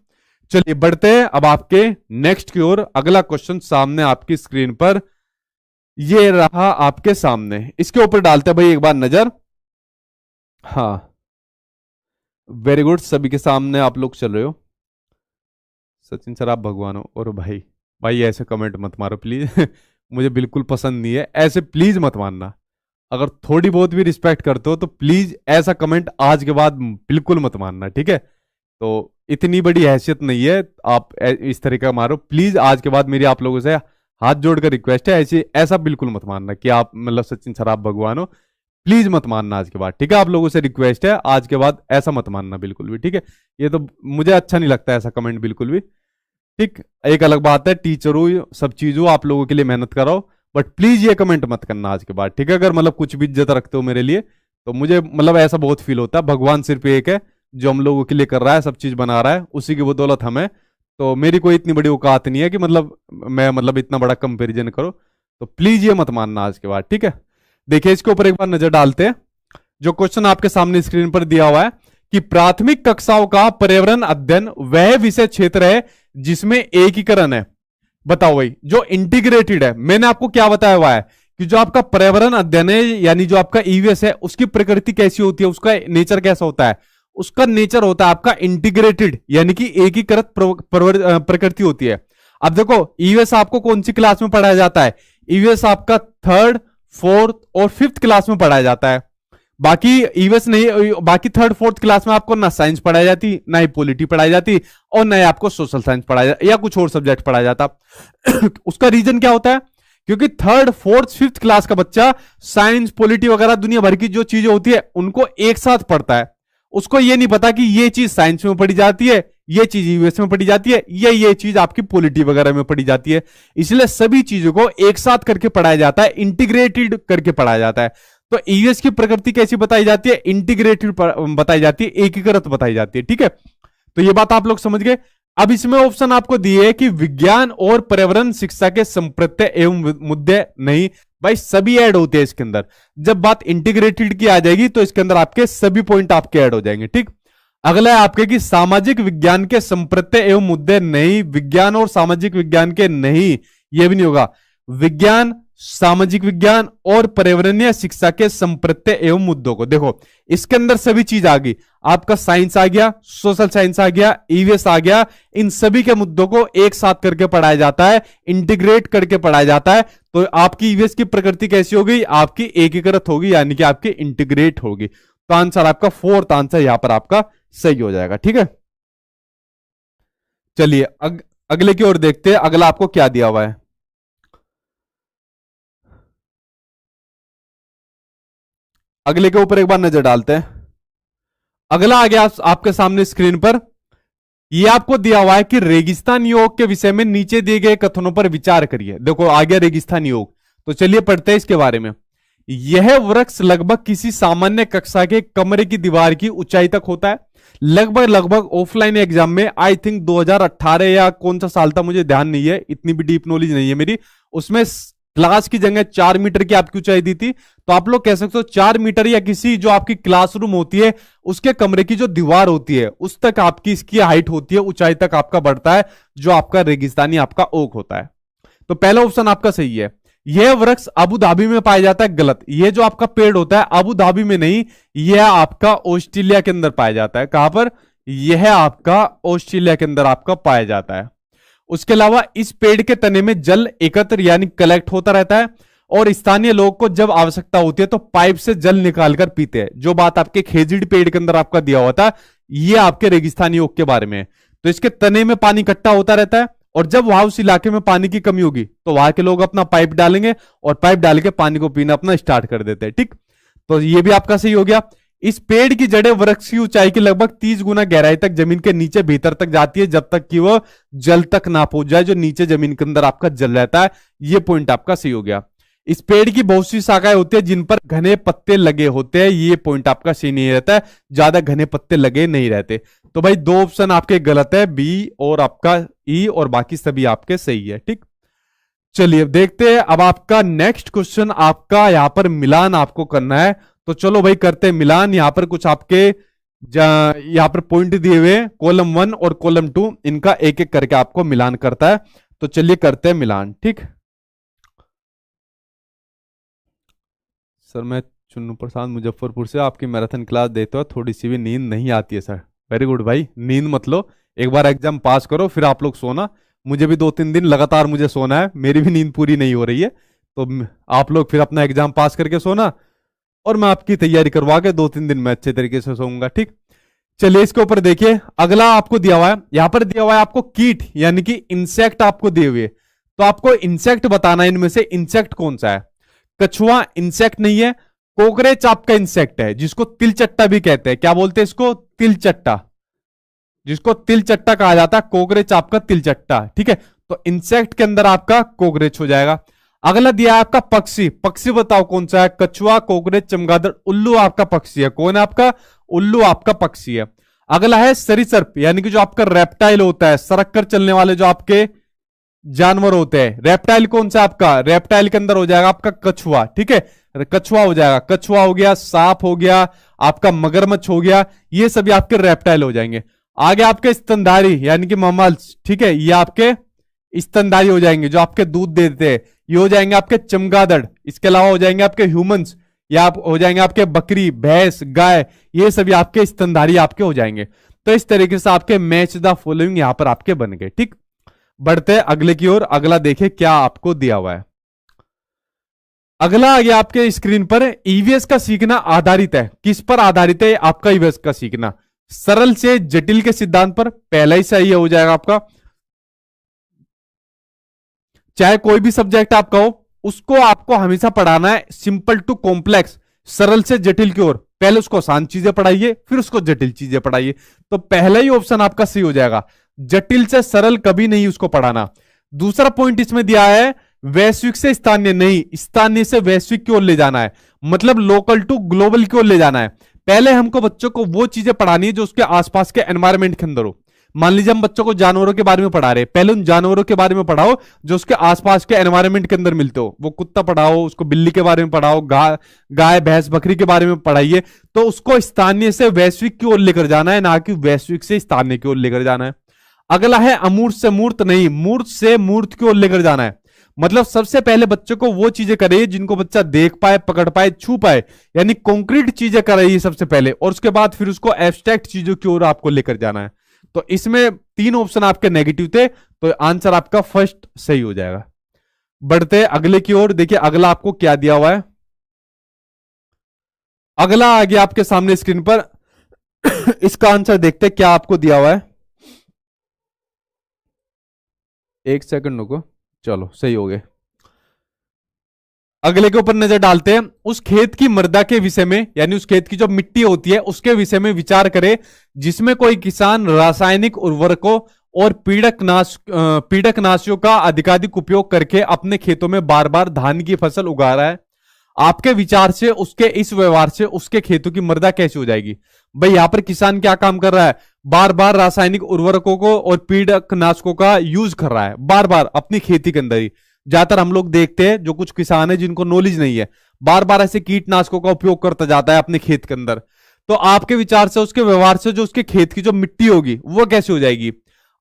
चलिए बढ़ते हैं अब आपके नेक्स्ट की ओर। अगला क्वेश्चन सामने आपकी स्क्रीन पर ये रहा आपके सामने, इसके ऊपर डालते हैं भाई एक बार नजर। हाँ, वेरी गुड, सभी के सामने आप लोग चल रहे हो। सचिन सर आप भगवान हो। और भाई भाई ऐसे कमेंट मत मारो प्लीज मुझे बिल्कुल पसंद नहीं है, ऐसे प्लीज मत मानना। अगर थोड़ी बहुत भी रिस्पेक्ट करते हो तो प्लीज ऐसा कमेंट आज के बाद बिल्कुल मत मानना। ठीक है, तो इतनी बड़ी हैसियत नहीं है आप इस तरह का मारो प्लीज। आज के बाद मेरी आप लोगों से हाथ जोड़कर रिक्वेस्ट है, ऐसा बिल्कुल मत मानना कि आप मतलब सचिन सर आप भगवान हो, प्लीज मत मानना आज के बाद। ठीक है, आप लोगों से रिक्वेस्ट है आज के बाद ऐसा मत मानना बिल्कुल भी। ठीक है, ये तो मुझे अच्छा नहीं लगता ऐसा कमेंट बिल्कुल भी। ठीक, एक अलग बात है टीचर हो, सब चीज हो, आप लोगों के लिए मेहनत कर रहा हूं, बट प्लीज ये कमेंट मत करना आज के बाद। ठीक है, अगर मतलब कुछ भी इज्जत रखते हो मेरे लिए तो मुझे मतलब ऐसा बहुत फील होता है। भगवान सिर्फ एक है जो हम लोगों के लिए कर रहा है, सब चीज बना रहा है, उसी की बदौलत हमें, तो मेरी कोई इतनी बड़ी औकात नहीं है कि मतलब मैं मतलब इतना बड़ा कंपेरिजन करो, तो प्लीज ये मत मानना आज के बाद। ठीक है, देखिए इसके ऊपर एक बार नजर डालते हैं। जो क्वेश्चन आपके सामने स्क्रीन पर दिया हुआ है कि प्राथमिक कक्षाओं का पर्यावरण अध्ययन वह विषय क्षेत्र है जिसमें एकीकरण है। बताओ भाई, जो इंटीग्रेटेड है, मैंने आपको क्या बताया हुआ है कि जो आपका पर्यावरण अध्ययन है यानी जो आपका ईवीएस है उसकी प्रकृति कैसी होती है, उसका नेचर कैसा होता है, उसका नेचर होता है आपका इंटीग्रेटेड यानी कि एकीकृत प्रकृति होती है। अब देखो ईवीएस आपको कौन सी क्लास में पढ़ाया जाता है, ईवीएस आपका 3rd, 4th और 5th क्लास में पढ़ाया जाता है। बाकी ईवीएस नहीं, बाकी 3rd, 4th क्लास में आपको ना साइंस पढ़ाई जाती, ना ही पॉलिटी पढ़ाई जाती और ना ही आपको सोशल साइंस पढ़ाया जाता या कुछ और सब्जेक्ट पढ़ाया जाता उसका रीजन क्या होता है, क्योंकि 3rd, 4th, 5th क्लास का बच्चा साइंस, पॉलिटी वगैरह दुनिया भर की जो चीजें होती है उनको एक साथ पढ़ता है। उसको ये नहीं पता कि ये चीज साइंस में पढ़ी जाती है, ये चीज ईवीएस में पढ़ी जाती है, ये चीज आपकी पॉलिटी वगैरह में पढ़ी जाती है। इसलिए सभी चीजों को एक साथ करके पढ़ाया जाता है, इंटीग्रेटेड करके पढ़ाया जाता है। तो ईवीएस की प्रकृति कैसी बताई जाती है, इंटीग्रेटेड बताई जाती है, एकीकृत बताई जाती है। ठीक है, तो ये बात आप लोग समझ गए। अब इसमें ऑप्शन आपको दिए है कि विज्ञान और पर्यावरण शिक्षा के संप्रत्य एवं मुद्दे नहीं, भाई सभी ऐड होते हैं इसके अंदर। जब बात इंटीग्रेटेड की आ जाएगी तो इसके अंदर आपके सभी पॉइंट आपके ऐड हो जाएंगे। ठीक, अगला है आपके कि सामाजिक विज्ञान के संप्रत्य एवं मुद्दे नहीं, विज्ञान और सामाजिक विज्ञान के नहीं, ये भी नहीं होगा। विज्ञान, सामाजिक विज्ञान और पर्यावरणीय शिक्षा के संप्रत्य एवं मुद्दों को देखो, इसके अंदर सभी चीज आ गई, आपका साइंस आ गया, सोशल साइंस आ गया, ईवीएस आ गया, इन सभी के मुद्दों को एक साथ करके पढ़ाया जाता है, इंटीग्रेट करके पढ़ाया जाता है। तो आपकी ईवीएस की प्रकृति कैसी होगी, आपकी एकीकृत होगी यानी कि आपकी इंटीग्रेट होगी। तो आंसर आपका 4th आंसर यहां पर आपका सही हो जाएगा। ठीक है, चलिए अगले की ओर देखते हैं, अगला आपको क्या दिया हुआ है। अगले के ऊपर एक बार नजर डालते हैं। अगला आ गया आपके सामने स्क्रीन पर, यह आपको दिया हुआ है कि रेगिस्तान योग के विषय में नीचे दिए गए कथनों पर विचार करिए। देखो आ गया रेगिस्तान योग, तो चलिए पढ़ते हैं इसके बारे में। यह वृक्ष लगभग किसी सामान्य कक्षा के कमरे की दीवार की ऊंचाई तक होता है। लगभग ऑफलाइन एग्जाम में आई थिंक 2018 या कौन सा साल था मुझे ध्यान नहीं है, इतनी भी डीप नॉलेज नहीं है मेरी, उसमें क्लास की जगह 4 मीटर की आपकी ऊंचाई दी थी। तो आप लोग कह सकते हो 4 मीटर या किसी जो आपकी क्लासरूम होती है उसके कमरे की जो दीवार होती है उस तक आपकी इसकी हाइट होती है, ऊंचाई तक आपका बढ़ता है जो आपका रेगिस्तानी आपका ओक होता है। तो पहला ऑप्शन आपका सही है। यह वृक्ष अबू धाबी में पाया जाता है, गलत। यह जो आपका पेड़ होता है अबू धाबी में नहीं, यह आपका ऑस्ट्रेलिया के अंदर पाया जाता है। कहां पर? यह आपका ऑस्ट्रेलिया के अंदर आपका पाया जाता है। उसके अलावा इस पेड़ के तने में जल एकत्र यानी कलेक्ट होता रहता है, और स्थानीय लोगों को जब आवश्यकता होती है तो पाइप से जल निकालकर पीते हैं। जो बात आपके खेजड़ी पेड़ के अंदर आपका दिया हुआ था, यह आपके रेगिस्तानी ओक के बारे में है। तो इसके तने में पानी इकट्ठा होता रहता है, और जब वहां उस इलाके में पानी की कमी होगी तो वहां के लोग अपना पाइप डालेंगे और पाइप डाल के पानी को पीना अपना स्टार्ट कर देते हैं। ठीक, तो ये भी आपका सही हो गया। इस पेड़ की जड़ें वृक्ष की ऊंचाई की लगभग 30 गुना गहराई तक जमीन के नीचे भीतर तक जाती है, जब तक कि वह जल तक ना पहुंच जाए, जो नीचे जमीन के अंदर आपका जल रहता है। यह पॉइंट आपका सही हो गया। इस पेड़ की बहुत सी शाखाएं होती है जिन पर घने पत्ते लगे होते हैं, ये पॉइंट आपका सही नहीं रहता है, ज्यादा घने पत्ते लगे नहीं रहते। तो भाई 2 ऑप्शन आपके गलत है, बी और आपका ई, और बाकी सभी आपके सही है। ठीक, चलिए अब देखते हैं। अब आपका नेक्स्ट क्वेश्चन आपका यहां पर मिलान आपको करना है, तो चलो भाई करते हैं मिलान। यहां पर कुछ आपके यहां पर पॉइंट दिए हुए, कॉलम 1 और कॉलम 2, इनका एक एक करके आपको मिलान करता है। तो चलिए करते हैं मिलान। ठीक, सर मैं चुन्नू प्रसाद मुजफ्फरपुर से आपकी मैराथन क्लास देता हूँ, थोड़ी सी भी नींद नहीं आती है सर। वेरी गुड भाई, नींद मत लो, एक बार एग्जाम पास करो फिर आप लोग सोना। मुझे भी 2-3 दिन लगातार मुझे सोना है, मेरी भी नींद पूरी नहीं हो रही है। तो आप लोग फिर अपना एग्जाम पास करके सोना, और मैं आपकी तैयारी करवा के 2-3 दिन में अच्छे तरीके से सोऊंगा। ठीक, चलिए इसके ऊपर देखिए, अगला आपको दिया हुआ है, यहां पर दिया हुआ है आपको कीट यानी कि इंसेक्ट आपको दिए हुए। तो आपको इंसेक्ट बताना है, इनमें से इंसेक्ट कौन सा है। कछुआ इंसेक्ट नहीं है, कोकरेच आपका इंसेक्ट है, जिसको तिलचट्टा भी कहते हैं। क्या बोलते हैं इसको? तिलचट्टा, जिसको तिलचट्टा कहा जाता है, कोकरेच आपका तिलचट्टा। ठीक है, तो इंसेक्ट के अंदर आपका कोकरेच हो जाएगा। अगला दिया है आपका पक्षी, पक्षी बताओ कौन सा है। कछुआ, कोकरेच, चमगादड़, उल्लू आपका पक्षी है। कौन है आपका? उल्लू आपका पक्षी है। अगला है सरीसृप यानी कि जो आपका रेप्टाइल होता है, सरक कर चलने वाले जो आपके जानवर होते हैं। रेप्टाइल कौन सा आपका? रेप्टाइल के अंदर हो जाएगा आपका कछुआ। ठीक है, कछुआ हो जाएगा, कछुआ हो गया, सांप हो गया, आपका मगरमच्छ हो गया, ये सभी आपके रेप्टाइल हो जाएंगे। आगे आपके स्तनधारी यानी कि ममल्स, ठीक है, ये आपके स्तनधारी हो जाएंगे, जो आपके दूध देते हैं। ये हो जाएंगे आपके चमगादड़। इसके अलावा हो जाएंगे आपके ह्यूमंस, या आप हो जाएंगे आपके बकरी, भैंस, गाय, ये सभी आपके स्तनधारी आपके हो जाएंगे। तो इस तरीके से आपके मैच द फॉलोइंग यहां पर आपके बन गए। ठीक, बढ़ते हैं अगले की ओर। अगला देखिए क्या आपको दिया हुआ है। अगला आ गया आपके स्क्रीन पर, ईवीएस का सीखना आधारित है। किस पर आधारित है आपका ईवीएस का सीखना? सरल से जटिल के सिद्धांत पर। पहला ही सही हो जाएगा आपका। चाहे कोई भी सब्जेक्ट आपका हो, उसको आपको हमेशा पढ़ाना है सिंपल टू कॉम्प्लेक्स, सरल से जटिल की ओर। पहले उसको आसान चीजें पढ़ाइए, फिर उसको जटिल चीजें पढ़ाइए। तो पहला ही ऑप्शन आपका सही हो जाएगा, जटिल से सरल कभी नहीं उसको पढ़ाना। दूसरा पॉइंट इसमें दिया है, वैश्विक से स्थानीय नहीं, स्थानीय से वैश्विक की ओर ले जाना है, मतलब लोकल टू ग्लोबल की ओर ले जाना है। पहले हमको बच्चों को वो चीजें पढ़ानी है जो उसके आसपास के एनवायरमेंट के अंदर हो। मान लीजिए हम बच्चों को जानवरों के बारे में पढ़ा रहे हैं, पहले उन जानवरों के बारे में पढ़ाओ जो उसके आसपास के एनवायरमेंट के अंदर मिलते हो। वो कुत्ता पढ़ाओ, उसको बिल्ली के बारे में पढ़ाओ, गाय भैंस बकरी के बारे में पढ़ाइए। तो उसको स्थानीय से वैश्विक की ओर लेकर जाना है, ना कि वैश्विक से स्थानीय की ओर लेकर जाना है। अगला है अमूर्त से मूर्त नहीं, मूर्त से मूर्त की ओर लेकर जाना है। मतलब सबसे पहले बच्चों को वो चीजें कराइए जिनको बच्चा देख पाए, पकड़ पाए, छू पाए, यानी कॉन्क्रीट चीजें कराइए सबसे पहले, और उसके बाद फिर उसको एब्स्ट्रैक्ट चीजों की ओर आपको लेकर जाना है। तो इसमें 3 ऑप्शन आपके नेगेटिव थे, तो आंसर आपका फर्स्ट सही हो जाएगा। बढ़ते अगले की ओर। देखिए अगला आपको क्या दिया हुआ है। अगला आ गया आपके सामने स्क्रीन पर। इसका आंसर देखते क्या आपको दिया हुआ है। एक सेकंड रुको, चलो सही हो गए। अगले के ऊपर नजर डालते हैं। उस खेत की मृदा के विषय में, यानी उस खेत की जो मिट्टी होती है उसके विषय में विचार करें जिसमें कोई किसान रासायनिक उर्वरकों और पीड़कनाशियों का अधिकाधिक उपयोग करके अपने खेतों में बार बार धान की फसल उगा रहा है। आपके विचार से उसके इस व्यवहार से उसके खेतों की मृदा कैसी हो जाएगी? भाई यहां पर किसान क्या काम कर रहा है? बार बार रासायनिक उर्वरकों को और पीड़कनाशकों का यूज कर रहा है, बार बार अपनी खेती के अंदर ही। ज्यादातर हम लोग देखते हैं जो कुछ किसान है जिनको नॉलेज नहीं है, बार बार ऐसे कीटनाशकों का उपयोग करता जाता है अपने खेत के अंदर। तो आपके विचार से उसके व्यवहार से जो उसके खेत की जो मिट्टी होगी वो कैसी हो जाएगी?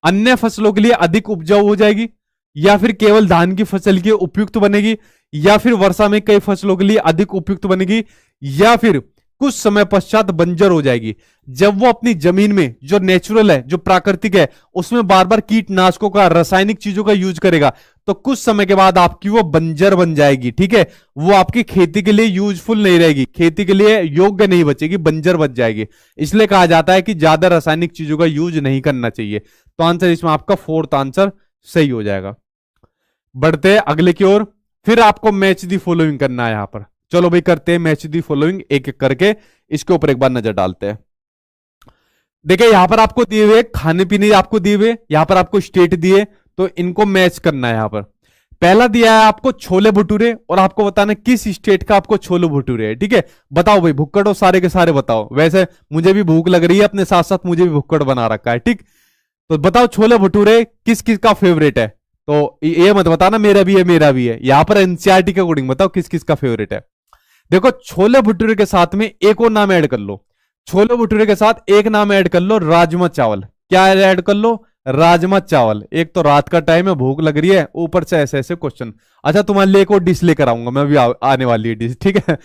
अन्य फसलों के लिए अधिक उपजाऊ हो जाएगी, या फिर केवल धान की फसल के उपयुक्त बनेगी, या फिर वर्षा में कई फसलों के लिए अधिक उपयुक्त बनेगी, या फिर कुछ समय पश्चात बंजर हो जाएगी। जब वो अपनी जमीन में जो नेचुरल है, जो प्राकृतिक है, उसमें बार बार कीटनाशकों का, रासायनिक चीजों का यूज करेगा, तो कुछ समय के बाद आपकी वो बंजर बन जाएगी। ठीक है, वो आपकी खेती के लिए यूजफुल नहीं रहेगी, खेती के लिए योग्य नहीं बचेगी, बंजर बच जाएगी। इसलिए कहा जाता है कि ज्यादा रासायनिक चीजों का यूज नहीं करना चाहिए। तो आंसर इसमें आपका फोर्थ आंसर सही हो जाएगा। बढ़ते हैं अगले की ओर। फिर आपको मैच दी फॉलोइंग करना है यहां पर। चलो भाई करते हैं मैच दी फॉलोइंग, एक एक करके इसके ऊपर एक बार नजर डालते हैं। देखिए यहां पर आपको दिए हुए खाने पीने आपको दिए हुए, यहां पर आपको स्टेट दिए, तो इनको मैच करना है। यहां पर पहला दिया है आपको छोले भटूरे, और आपको बताना किस स्टेट का आपको छोले भटूरे है। ठीक है, बताओ भाई, भुक्कड़ हो सारे के सारे बताओ। वैसे मुझे भी भूख लग रही है, अपने साथ साथ मुझे भी भुक्कड़ बना रखा है। ठीक, तो बताओ छोले भटूरे किस किस का फेवरेट है। तो ये मत बताना मेरा भी है मेरा भी है, यहां पर एनसीईआरटी के अकॉर्डिंग बताओ किस किस का फेवरेट है। देखो छोले भटूरे के साथ में एक और नाम ऐड कर लो, छोले भटूरे के साथ एक नाम ऐड कर लो, राजमा चावल। क्या ऐड कर लो, राजमा चावल। एक तो रात का टाइम है, भूख लग रही है, ऊपर से ऐसे ऐसे क्वेश्चन। अच्छा तुम्हारे लिए एक और डिश लेकर आऊंगा मैं भी, आने वाली है डिश। ठीक है,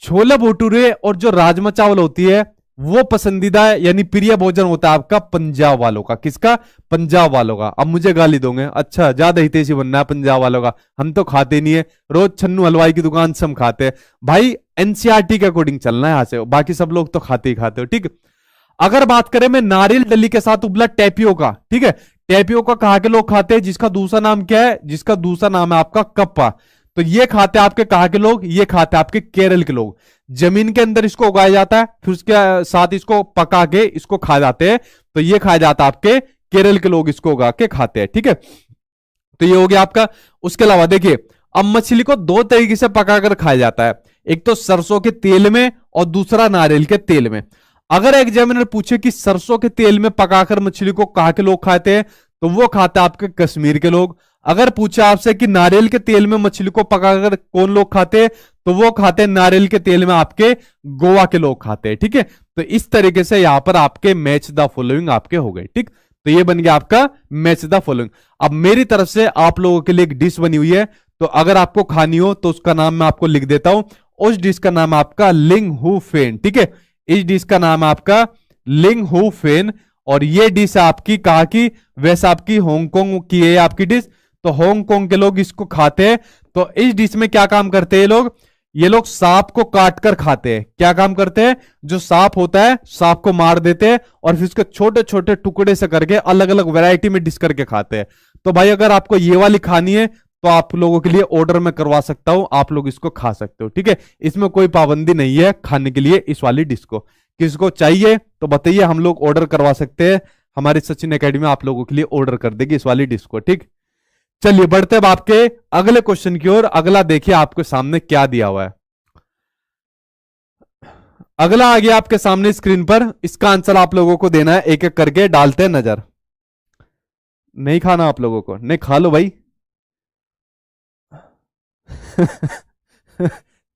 छोले भटूरे और जो राजमा चावल होती है वो पसंदीदा है, यानी प्रिय भोजन होता है आपका पंजाब वालों का। किसका, पंजाब वालों का। अब मुझे गाली दोगे, अच्छा ज्यादा हितैषी बनना है पंजाब वालों का, हम तो खाते नहीं है, रोज छन्नू हलवाई की दुकान से हम खाते हैं। भाई एनसीईआरटी के अकॉर्डिंग चलना है यहाँ से, बाकी सब लोग तो खाते ही खाते हो। ठीक, अगर बात करें मैं नारियल डली के साथ उबला टेपियोका। ठीक है, टेपियोका कहाँ के लोग खाते हैं, जिसका दूसरा नाम क्या है, जिसका दूसरा नाम है आपका कप्पा। तो ये खाते हैं आपके कहाँ के लोग, ये खाते हैं आपके केरल के लोग। जमीन के अंदर इसको उगाया जाता है, फिर उसके साथ इसको पका के इसको खा जाते हैं। तो ये खाया जाता है आपके केरल के लोग, इसको उगा के खाते हैं। ठीक है, तो ये हो गया आपका। उसके अलावा देखिए, अब मछली को दो तरीके से पकाकर खाया जाता है, एक तो सरसों के तेल में और दूसरा नारियल के तेल में। अगर एग्जामिनर पूछे कि सरसों के तेल में पकाकर मछली को कहां के लोग खाते हैं, तो वो खाते हैं आपके कश्मीर के लोग। अगर पूछा आपसे कि नारियल के तेल में मछली को पकाकर कौन लोग खाते हैं, तो वो खाते हैं नारियल के तेल में आपके गोवा के लोग खाते हैं। ठीक है, तो इस तरीके से यहां पर आपके मैच द फॉलोइंग आपके हो गए। ठीक, तो ये बन गया आपका मैच द फॉलोइंग। अब मेरी तरफ से आप लोगों के लिए एक डिश बनी हुई है, तो अगर आपको खानी हो तो उसका नाम मैं आपको लिख देता हूं। उस डिश का नाम है आपका लिंग हु फेन। ठीक है, इस डिश का नाम है आपका लिंग हु फेन, और ये डिश आपकी कहा की, वैसे आपकी हांगकांग की है आपकी डिश। तो हांगकांग के लोग इसको खाते हैं। तो इस डिश में क्या काम करते हैं लोग, ये लोग सांप को काट कर खाते हैं। क्या काम करते हैं, जो सांप होता है सांप को मार देते हैं और फिर उसके छोटे छोटे टुकड़े से करके अलग अलग वैरायटी में डिश करके खाते हैं। तो भाई अगर आपको ये वाली खानी है तो आप लोगों के लिए ऑर्डर में करवा सकता हूं, आप लोग इसको खा सकते हो। ठीक है, इसमें कोई पाबंदी नहीं है खाने के लिए इस वाली डिश को। किसको चाहिए तो बताइए, हम लोग ऑर्डर करवा सकते हैं, हमारी सचिन एकेडमी आप लोगों के लिए ऑर्डर कर देगी इस वाली डिश को। ठीक, चलिए बढ़ते हैं आपके अगले क्वेश्चन की ओर। अगला देखिए आपके सामने क्या दिया हुआ है। अगला आ गया आपके सामने स्क्रीन पर, इसका आंसर आप लोगों को देना है, एक एक करके डालते हैं नजर। नहीं खाना आप लोगों को, नहीं खा लो भाई।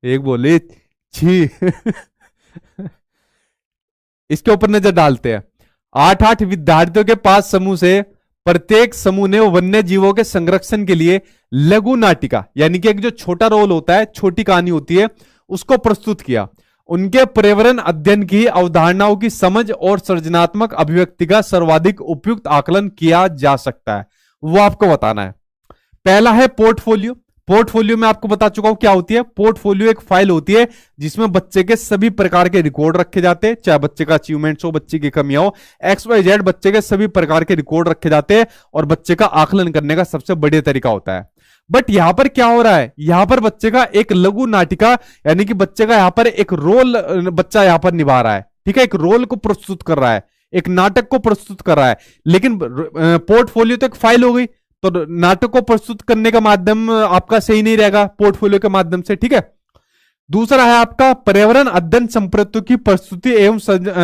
एक बोले छी। इसके ऊपर नजर डालते हैं। 8 विद्यार्थियों के 5 समूह से प्रत्येक समूह ने वन्य जीवों के संरक्षण के लिए लघु नाटिका, यानी कि एक जो छोटा रोल होता है, छोटी कहानी होती है, उसको प्रस्तुत किया। उनके पर्यावरण अध्ययन की अवधारणाओं की समझ और सृजनात्मक अभिव्यक्ति का सर्वाधिक उपयुक्त आकलन किया जा सकता है, वो आपको बताना है। पहला है पोर्टफोलियो। पोर्टफोलियो में आपको बता चुका हूं क्या होती है। पोर्टफोलियो एक फाइल होती है जिसमें बच्चे के सभी प्रकार के रिकॉर्ड रखे जाते हैं, चाहे बच्चे का अचीवमेंट्स हो, बच्चे की कमियां हो, XYZ बच्चे के सभी प्रकार के रिकॉर्ड रखे जाते हैं और बच्चे का आकलन करने का सबसे बढ़िया तरीका होता है। बट यहां पर क्या हो रहा है, यहां पर बच्चे का एक लघु नाटिका, यानी कि बच्चे का यहां पर एक रोल बच्चा यहां पर निभा रहा है। ठीक है, एक रोल को प्रस्तुत कर रहा है, एक नाटक को प्रस्तुत कर रहा है। लेकिन पोर्टफोलियो तो एक फाइल हो गई, तो नाटक को प्रस्तुत करने का माध्यम आपका सही नहीं रहेगा पोर्टफोलियो के माध्यम से। ठीक है, दूसरा है आपका पर्यावरण अध्ययन संप्रत्यों की प्रस्तुति एवं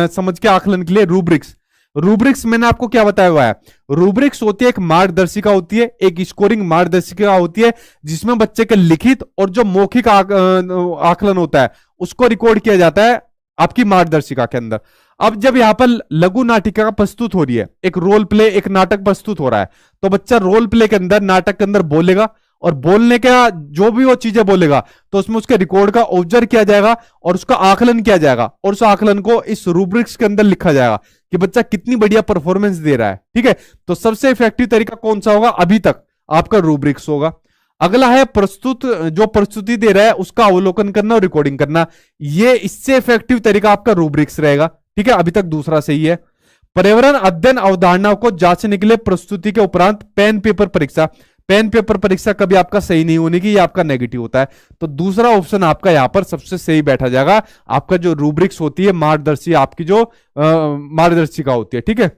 समझ के आकलन के लिए रूब्रिक्स। रूब्रिक्स मैंने आपको क्या बताया हुआ है, रूब्रिक्स होती है एक मार्गदर्शिका होती है, एक स्कोरिंग मार्गदर्शिका होती है, जिसमें बच्चे के लिखित और जो मौखिक आकलन होता है उसको रिकॉर्ड किया जाता है आपकी मार्गदर्शिका के अंदर। अब जब यहाँ पर लघु नाटिका प्रस्तुत हो रही है, एक रोल प्ले, एक नाटक प्रस्तुत हो रहा है, तो बच्चा रोल प्ले के अंदर, नाटक के अंदर बोलेगा, और बोलने का जो भी वो चीजें बोलेगा तो उसमें उसके रिकॉर्ड का ऑब्जर्व किया जाएगा और उसका आकलन किया जाएगा, और उस आकलन को इस रूब्रिक्स के अंदर लिखा जाएगा कि बच्चा कितनी बढ़िया परफॉर्मेंस दे रहा है। ठीक है, तो सबसे इफेक्टिव तरीका कौन सा होगा? अभी तक आपका रूब्रिक्स होगा। अगला है प्रस्तुत, जो प्रस्तुति दे रहा है उसका अवलोकन करना और रिकॉर्डिंग करना। ये इससे इफेक्टिव तरीका आपका रूब्रिक्स रहेगा। ठीक है, अभी तक दूसरा सही है। पर्यावरण अध्ययन अवधारणाओं को जांचने के लिए प्रस्तुति के उपरांत पेन पेपर परीक्षा। पेन पेपर परीक्षा कभी आपका सही नहीं होने की, ये आपका नेगेटिव होता है। तो दूसरा ऑप्शन आपका यहां पर सबसे सही बैठा जाएगा। आपका जो रूब्रिक्स होती है, मार्गदर्शी, आपकी जो मार्गदर्शिका होती है। ठीक है।